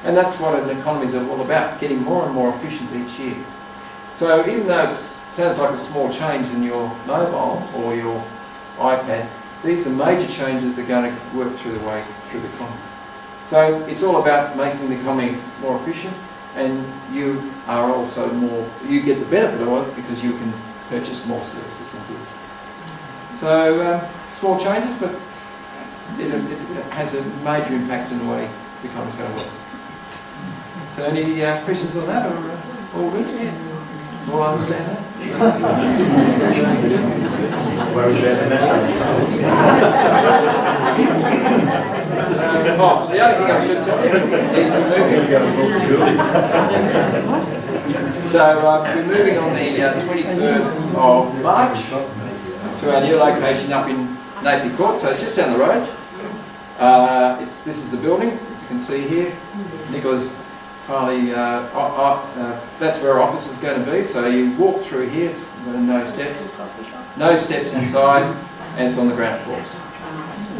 And that's what an economy is all about, getting more and more efficient each year. So even though it sounds like a small change in your mobile or your iPad, these are major changes that are going to work through the economy. So it's all about making the economy more efficient, and you are also you get the benefit of it because you can purchase more services and goods. So small changes, but it has a major impact in the way the economy is going to work. So any questions on that, or all good? Yeah. All understand that? The other thing I should tell you is we're moving. So we're moving on the 23rd of March to our new location up in Napier Court. So it's just down the road. This is the building, as you can see here. Nicola's finally, that's where our office is going to be. So you walk through here, it's no steps inside, and it's on the ground floor.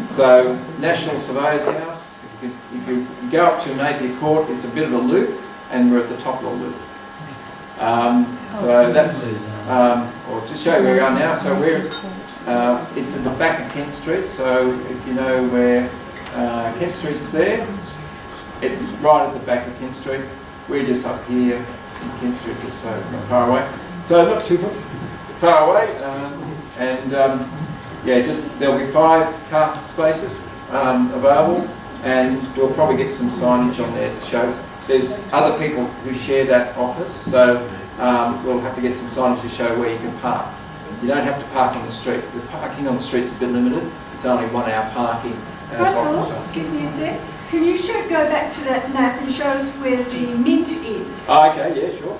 So National Surveyor's House, if you go up to Napier Court, it's a bit of a loop, and we're at the top of the loop. So that's, or to show you where we are now, so it's at the back of Kent Street, so if you know where Kent Street's there, it's right at the back of Kent Street. We're just up here in Kent Street, just so not far away. So not too far away, yeah, there'll be 5 car spaces available, and we'll probably get some signage on there to show. There's other people who share that office, so we'll have to get some signage to show where you can park. You don't have to park on the street. The parking on the street's a bit limited. It's only 1 hour parking. Russell, excuse me a sec. Can you go back to that map and show us where the Mint is? Oh, okay, yeah, sure.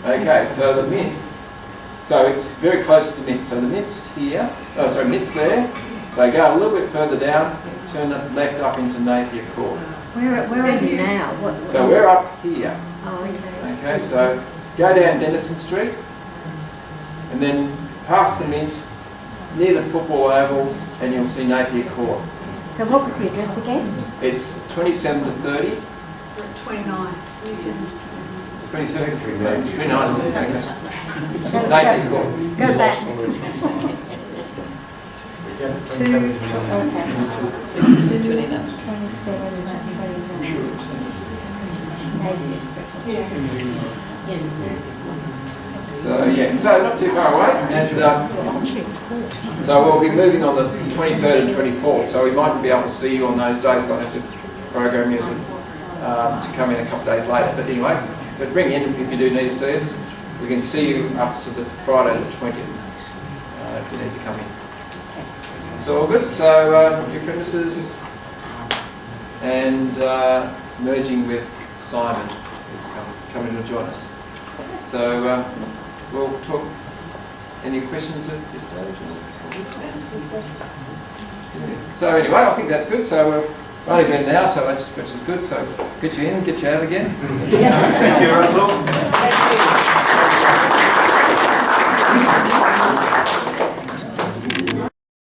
Okay, so the Mint. So it's very close to the Mint. So the Mint's here. Oh, sorry, Mint's there. So go a little bit further down, turn it left up into Napier Court. Where are you now? So we're up here. Oh, okay. Okay, so go down Denison Street, and then past the Mint, near the football ovals, and you'll see Napier Court. So what was the address again? It's 27 to 30. 29. 27 to 29, isn't it? Okay. Napier Court. Go back. 27. So yeah, so not too far away, and so we'll be moving on the 23rd and 24th, so we might be able to see you on those days, but I have to program you to come in a couple of days later. But anyway, but bring in if you do need to see us. We can see you up to the Friday the 20th if you need to come in. So all good. So new premises and merging with Simon, who's coming to join us. So we'll talk. Any questions at this stage? So anyway, I think that's good. So we're only been now, so which is good. So get you in, get you out again. Thank you, Russell.